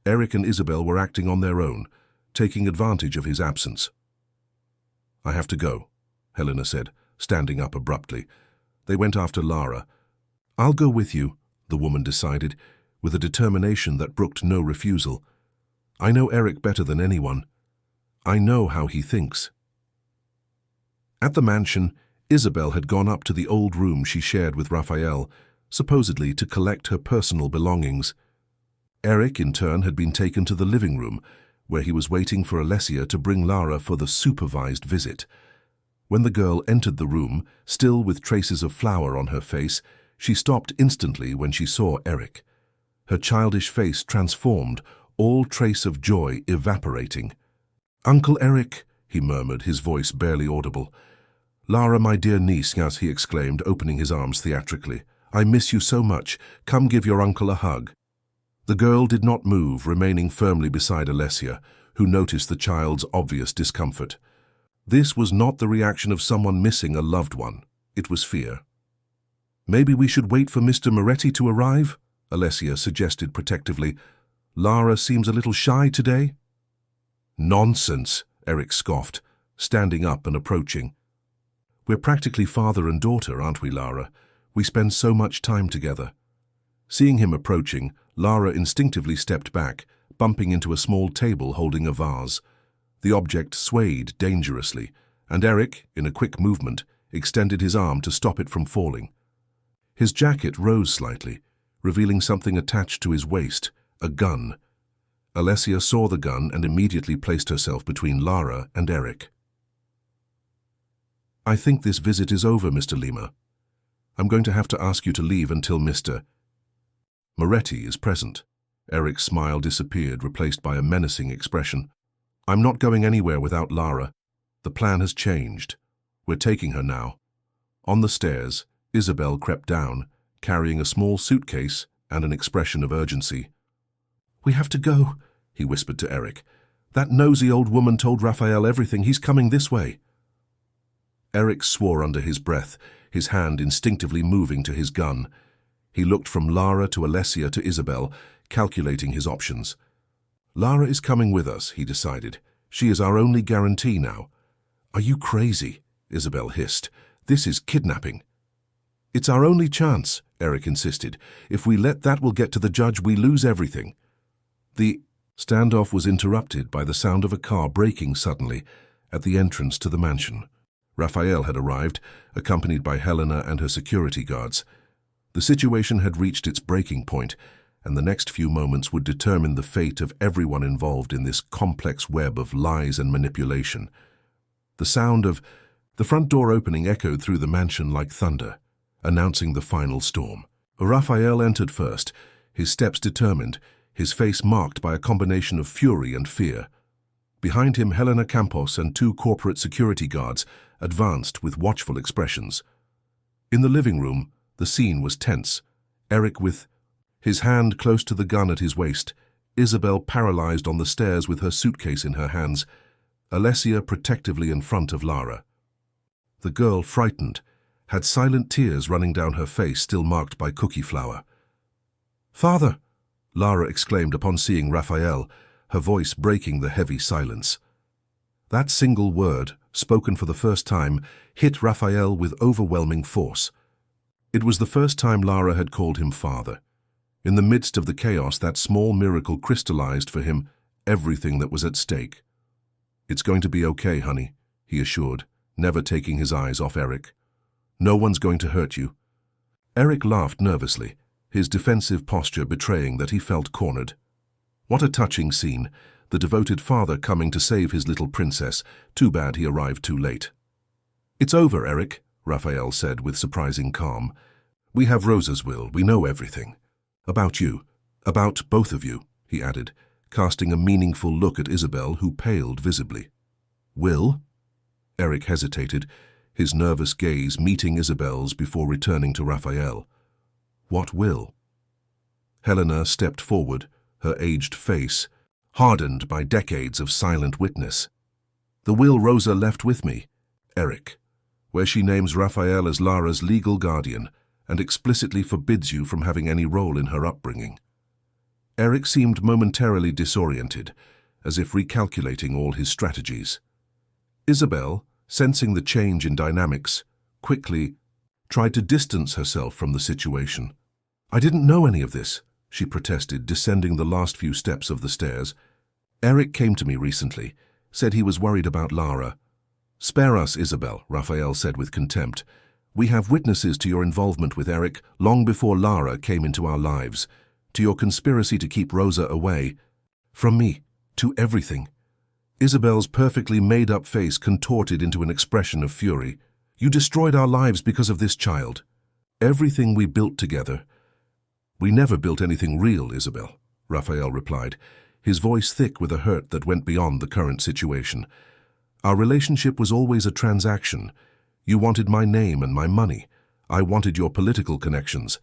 Eric and Isabel were acting on their own, taking advantage of his absence. "I have to go," Helena said, standing up abruptly. They went after Lara. "I'll go with you," the woman decided, with a determination that brooked no refusal. "I know Eric better than anyone. I know how he thinks." At the mansion, Isabel had gone up to the old room she shared with Raphael, supposedly to collect her personal belongings. Eric, in turn, had been taken to the living room, where he was waiting for Alessia to bring Lara for the supervised visit. When the girl entered the room, still with traces of flour on her face, she stopped instantly when she saw Eric. Her childish face transformed, all trace of joy evaporating. "Uncle Eric," he murmured, his voice barely audible. "Lara, my dear niece," he exclaimed, opening his arms theatrically. "I miss you so much. Come give your uncle a hug." The girl did not move, remaining firmly beside Alessia, who noticed the child's obvious discomfort. This was not the reaction of someone missing a loved one. It was fear. "Maybe we should wait for Mr. Moretti to arrive?" Alessia suggested protectively. "Lara seems a little shy today." "Nonsense," Eric scoffed, standing up and approaching. "We're practically father and daughter, aren't we, Lara? We spend so much time together." Seeing him approaching, Lara instinctively stepped back, bumping into a small table holding a vase. The object swayed dangerously, and Eric, in a quick movement, extended his arm to stop it from falling. His jacket rose slightly, revealing something attached to his waist, a gun. Alessia saw the gun and immediately placed herself between Lara and Eric. "I think this visit is over, Mr. Lima. I'm going to have to ask you to leave until Mr. Moretti is present." Eric's smile disappeared, replaced by a menacing expression. "I'm not going anywhere without Lara. The plan has changed. We're taking her now." On the stairs, Isabel crept down, carrying a small suitcase and an expression of urgency. "We have to go," he whispered to Eric. "That nosy old woman told Raphael everything. He's coming this way." Eric swore under his breath, his hand instinctively moving to his gun. He looked from Lara to Alessia to Isabel, calculating his options. "Lara is coming with us," he decided. "She is our only guarantee now." "Are you crazy?" Isabel hissed. "This is kidnapping." "It's our only chance," Eric insisted. "If we let that will get to the judge, we lose everything." The standoff was interrupted by the sound of a car braking suddenly at the entrance to the mansion. Raphael had arrived, accompanied by Helena and her security guards. The situation had reached its breaking point, and the next few moments would determine the fate of everyone involved in this complex web of lies and manipulation. The sound of the front door opening echoed through the mansion like thunder, announcing the final storm. Raphael entered first, his steps determined, his face marked by a combination of fury and fear. Behind him, Helena Campos and two corporate security guards advanced with watchful expressions. In the living room, the scene was tense. Eric with his hand close to the gun at his waist, Isabel paralyzed on the stairs with her suitcase in her hands, Alessia protectively in front of Lara. The girl, frightened, had silent tears running down her face, still marked by cookie flour. "Father!" Lara exclaimed upon seeing Raphael, her voice breaking the heavy silence. That single word, spoken for the first time, hit Raphael with overwhelming force. It was the first time Lara had called him father. In the midst of the chaos, that small miracle crystallized for him everything that was at stake. "It's going to be okay, honey," he assured, never taking his eyes off Eric. "No one's going to hurt you." Eric laughed nervously, his defensive posture betraying that he felt cornered. What a touching scene, the devoted father coming to save his little princess. Too bad he arrived too late. "It's over, Eric," Raphael said with surprising calm. "We have Rosa's will, we know everything. About you, about both of you," he added, casting a meaningful look at Isabel, who paled visibly. "Will?" Eric hesitated, his nervous gaze meeting Isabel's before returning to Raphael. "What will?" Helena stepped forward, her aged face hardened by decades of silent witness. "The will Rosa left with me, Eric, where she names Raphael as Lara's legal guardian and explicitly forbids you from having any role in her upbringing." Eric seemed momentarily disoriented, as if recalculating all his strategies. Isabel, sensing the change in dynamics, quickly tried to distance herself from the situation. "I didn't know any of this," she protested, descending the last few steps of the stairs. "Eric came to me recently, said he was worried about Lara." "Spare us, Isabel," Raphael said with contempt. "We have witnesses to your involvement with Eric long before Lara came into our lives, to your conspiracy to keep Rosa away. From me, to everything." Isabel's perfectly made-up face contorted into an expression of fury. "You destroyed our lives because of this child. Everything we built together." "We never built anything real, Isabel," Raphael replied, his voice thick with a hurt that went beyond the current situation. "Our relationship was always a transaction. You wanted my name and my money. I wanted your political connections.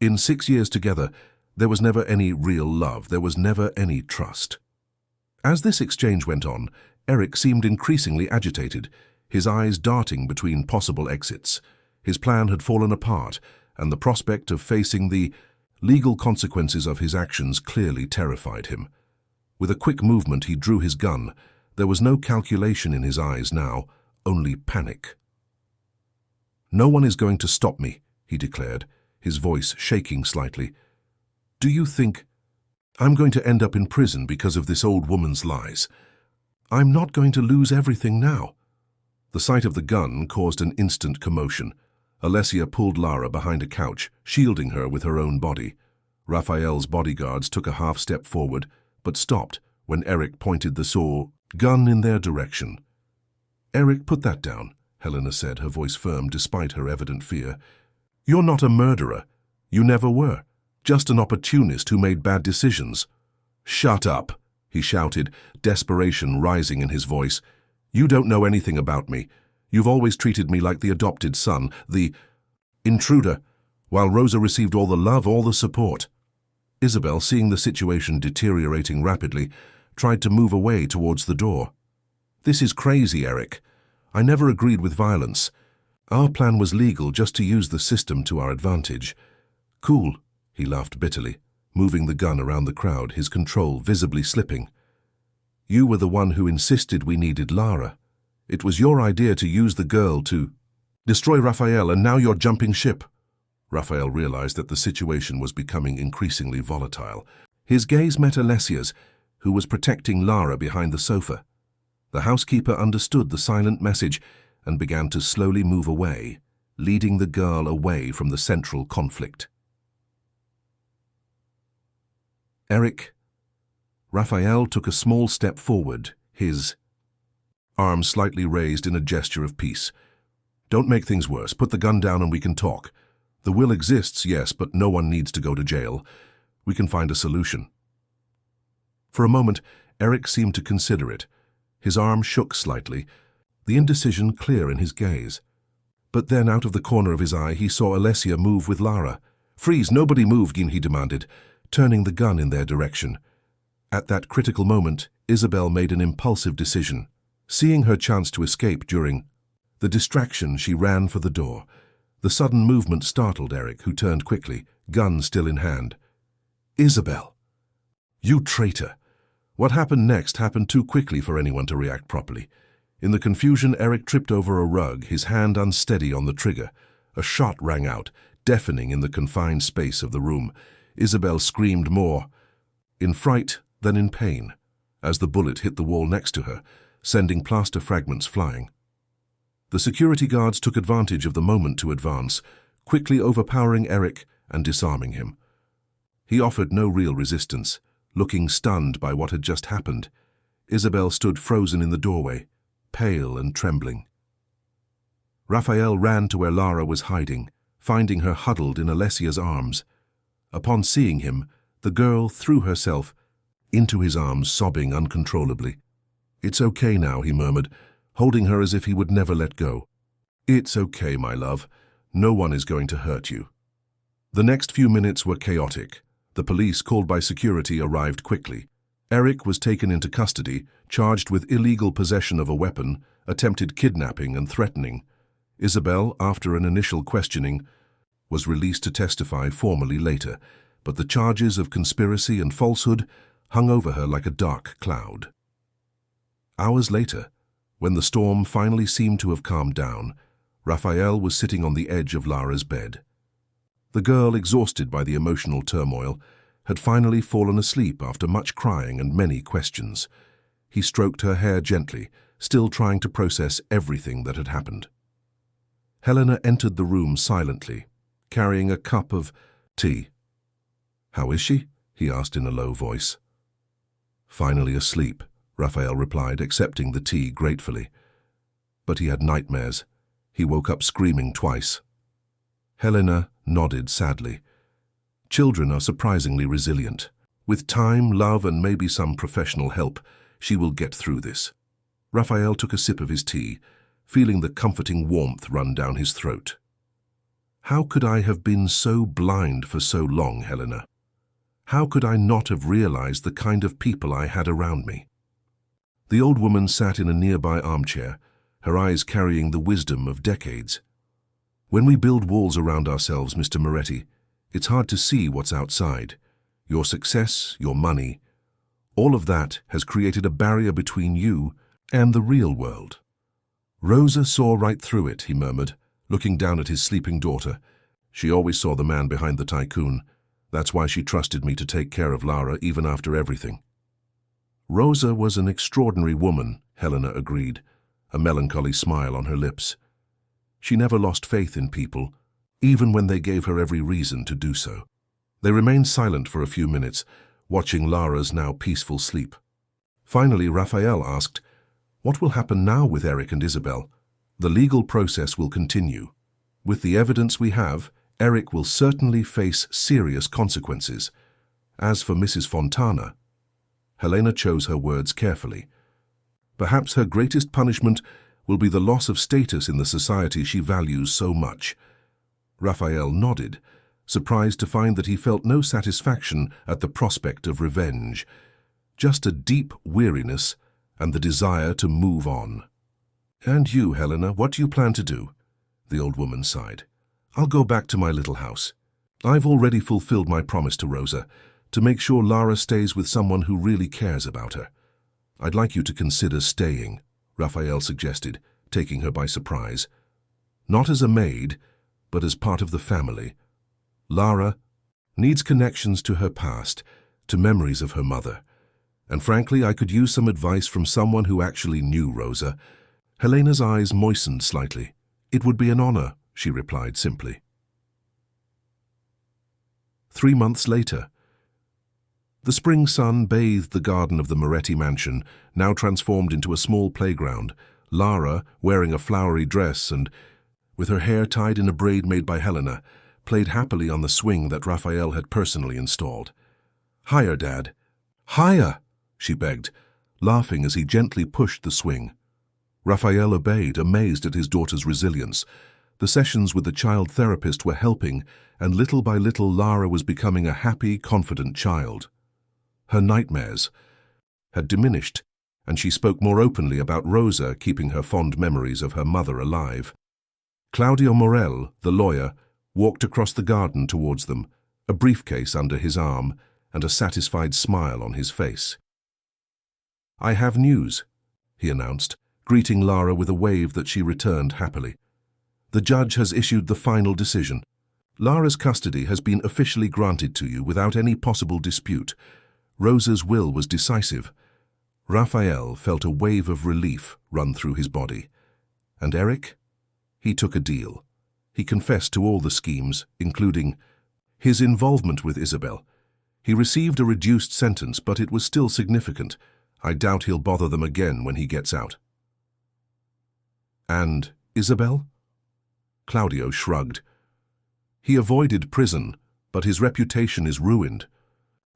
In 6 years together, there was never any real love. There was never any trust." As this exchange went on, Eric seemed increasingly agitated, his eyes darting between possible exits. His plan had fallen apart, and the prospect of facing the legal consequences of his actions clearly terrified him. With a quick movement, he drew his gun. There was no calculation in his eyes now, only panic. "No one is going to stop me," he declared, his voice shaking slightly. "Do you think I'm going to end up in prison because of this old woman's lies? I'm not going to lose everything now." The sight of the gun caused an instant commotion. Alessia pulled Lara behind a couch, shielding her with her own body. Raphael's bodyguards took a half-step forward, but stopped when Eric pointed the gun in their direction. "Eric, put that down," Helena said, her voice firm despite her evident fear. "You're not a murderer. You never were. Just an opportunist who made bad decisions." "Shut up," he shouted, desperation rising in his voice. "You don't know anything about me. You've always treated me like the adopted son, the intruder, while Rosa received all the love, all the support." Isabel, seeing the situation deteriorating rapidly, tried to move away towards the door. "This is crazy, Eric. I never agreed with violence. Our plan was legal, just to use the system to our advantage." "Cool," he laughed bitterly, moving the gun around the crowd, his control visibly slipping. "You were the one who insisted we needed Lara. It was your idea to use the girl to destroy Raphael, and now you're jumping ship." Raphael realized that the situation was becoming increasingly volatile. His gaze met Alessia's, who was protecting Lara behind the sofa. The housekeeper understood the silent message and began to slowly move away, leading the girl away from the central conflict. "Eric." Raphael took a small step forward, his arm slightly raised in a gesture of peace. "Don't make things worse. Put the gun down and we can talk. The will exists, yes, but no one needs to go to jail. We can find a solution." For a moment, Eric seemed to consider it. His arm shook slightly, the indecision clear in his gaze. But then, out of the corner of his eye, he saw Alessia move with Lara. "Freeze, nobody move," he demanded, turning the gun in their direction. At that critical moment, Isabel made an impulsive decision. Seeing her chance to escape during the distraction, she ran for the door. The sudden movement startled Eric, who turned quickly, gun still in hand. "Isabel! You traitor!" What happened next happened too quickly for anyone to react properly. In the confusion, Eric tripped over a rug, his hand unsteady on the trigger. A shot rang out, deafening in the confined space of the room. Isabel screamed more in fright than in pain as the bullet hit the wall next to her, sending plaster fragments flying. The security guards took advantage of the moment to advance, quickly overpowering Eric and disarming him. He offered no real resistance, looking stunned by what had just happened. Isabel stood frozen in the doorway, pale and trembling. Raphael ran to where Lara was hiding, finding her huddled in Alessia's arms. Upon seeing him, the girl threw herself into his arms, sobbing uncontrollably. "It's okay now," he murmured, holding her as if he would never let go. "It's okay, my love. No one is going to hurt you." The next few minutes were chaotic. The police, called by security, arrived quickly. Eric was taken into custody, charged with illegal possession of a weapon, attempted kidnapping and threatening. Isabel, after an initial questioning, was released to testify formally later, but the charges of conspiracy and falsehood hung over her like a dark cloud. Hours later, when the storm finally seemed to have calmed down, Raphael was sitting on the edge of Lara's bed. The girl, exhausted by the emotional turmoil, had finally fallen asleep after much crying and many questions. He stroked her hair gently, still trying to process everything that had happened. Helena entered the room silently, carrying a cup of tea. "How is she?" he asked in a low voice. "Finally asleep," Raphael replied, accepting the tea gratefully. But he had nightmares. He woke up screaming twice. Helena nodded sadly. Children are surprisingly resilient. With time, love, and maybe some professional help, she will get through this. Raphael took a sip of his tea, feeling the comforting warmth run down his throat. "How could I have been so blind for so long, Helena? How could I not have realized the kind of people I had around me?" The old woman sat in a nearby armchair, her eyes carrying the wisdom of decades. "When we build walls around ourselves, Mr. Moretti, it's hard to see what's outside. Your success, your money, all of that has created a barrier between you and the real world." "Rosa saw right through it," he murmured, looking down at his sleeping daughter. "She always saw the man behind the tycoon. That's why she trusted me to take care of Lara even after everything." "Rosa was an extraordinary woman," Helena agreed, a melancholy smile on her lips. "She never lost faith in people, even when they gave her every reason to do so." They remained silent for a few minutes, watching Lara's now peaceful sleep. Finally, Raphael asked, "What will happen now with Eric and Isabel?" "The legal process will continue. With the evidence we have, Eric will certainly face serious consequences. As for Mrs. Fontana," Helena chose her words carefully, "perhaps her greatest punishment will be the loss of status in the society she values so much." Raphael nodded, surprised to find that he felt no satisfaction at the prospect of revenge, just a deep weariness and the desire to move on. "And you, Helena, what do you plan to do?" the old woman sighed. "I'll go back to my little house. I've already fulfilled my promise to Rosa, to make sure Lara stays with someone who really cares about her. I'd like you to consider staying," Raphael suggested, taking her by surprise. "Not as a maid, but as part of the family. Lara needs connections to her past, to memories of her mother. And frankly, I could use some advice from someone who actually knew Rosa." Helena's eyes moistened slightly. "It would be an honor," she replied simply. 3 months later. The spring sun bathed the garden of the Moretti mansion, now transformed into a small playground. Lara, wearing a flowery dress and with her hair tied in a braid made by Helena, played happily on the swing that Raphael had personally installed. "Higher, Dad. Higher!" she begged, laughing as he gently pushed the swing. Raphael obeyed, amazed at his daughter's resilience. The sessions with the child therapist were helping, and little by little Lara was becoming a happy, confident child. Her nightmares had diminished, and she spoke more openly about Rosa, keeping her fond memories of her mother alive. Claudio Morel, the lawyer, walked across the garden towards them, a briefcase under his arm and a satisfied smile on his face. "I have news," he announced, greeting Lara with a wave that she returned happily. "The judge has issued the final decision. Lara's custody has been officially granted to you without any possible dispute. Rosa's will was decisive." Raphael felt a wave of relief run through his body. And Eric? He took a deal. He confessed to all the schemes, including his involvement with Isabel. He received a reduced sentence, but it was still significant. I doubt he'll bother them again when he gets out. And Isabel? Claudio shrugged. He avoided prison, but his reputation is ruined.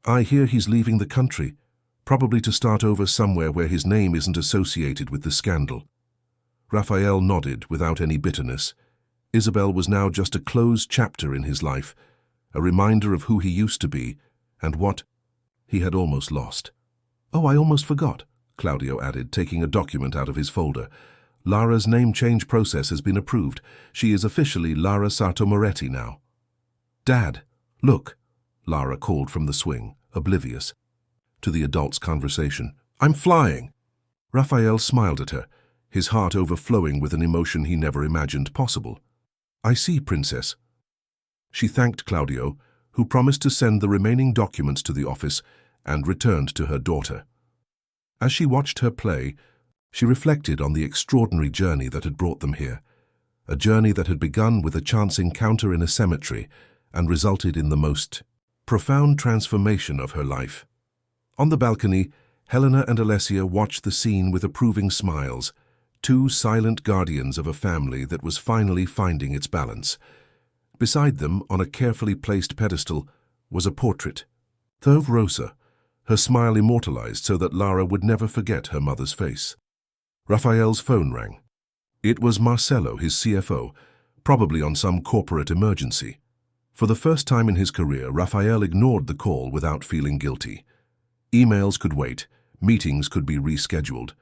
I hear he's leaving the country, probably to start over somewhere where his name isn't associated with the scandal. Raphael nodded without any bitterness. Isabel was now just a closed chapter in his life, a reminder of who he used to be and what he had almost lost. Oh, I almost forgot, Claudio added, taking a document out of his folder. Lara's name change process has been approved. She is officially Lara Sartomoretti now. Dad, look, Lara called from the swing, oblivious to the adult's conversation. I'm flying. Raphael smiled at her, his heart overflowing with an emotion he never imagined possible. I see, Princess. She thanked Claudio, who promised to send the remaining documents to the office, and returned to her daughter. As she watched her play, she reflected on the extraordinary journey that had brought them here, a journey that had begun with a chance encounter in a cemetery and resulted in the most profound transformation of her life. On the balcony, Helena and Alessia watched the scene with approving smiles, two silent guardians of a family that was finally finding its balance. Beside them, on a carefully placed pedestal, was a portrait of Rosa, her smile immortalized so that Lara would never forget her mother's face. Raphael's phone rang. It was Marcelo, his CFO, probably on some corporate emergency. For the first time in his career, Raphael ignored the call without feeling guilty. Emails could wait, meetings could be rescheduled.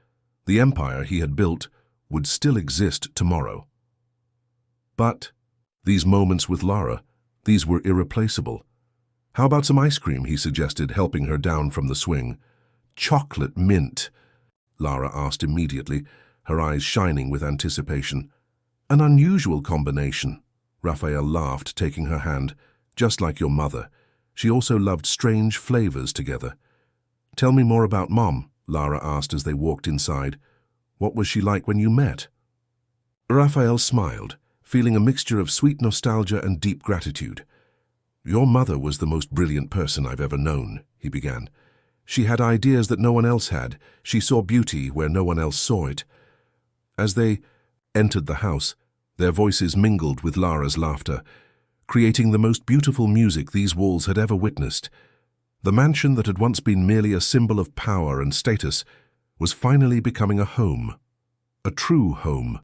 The empire he had built would still exist tomorrow. But these moments with Lara, these were irreplaceable. How about some ice cream, he suggested, helping her down from the swing. Chocolate mint, Lara asked immediately, her eyes shining with anticipation. An unusual combination, Raphael laughed, taking her hand. Just like your mother. She also loved strange flavors together. Tell me more about Mom, Lara asked as they walked inside. What was she like when you met? Raphael smiled, feeling a mixture of sweet nostalgia and deep gratitude. Your mother was the most brilliant person I've ever known, he began. She had ideas that no one else had. She saw beauty where no one else saw it. As they entered the house, their voices mingled with Lara's laughter, creating the most beautiful music these walls had ever witnessed. The mansion that had once been merely a symbol of power and status was finally becoming a home, a true home.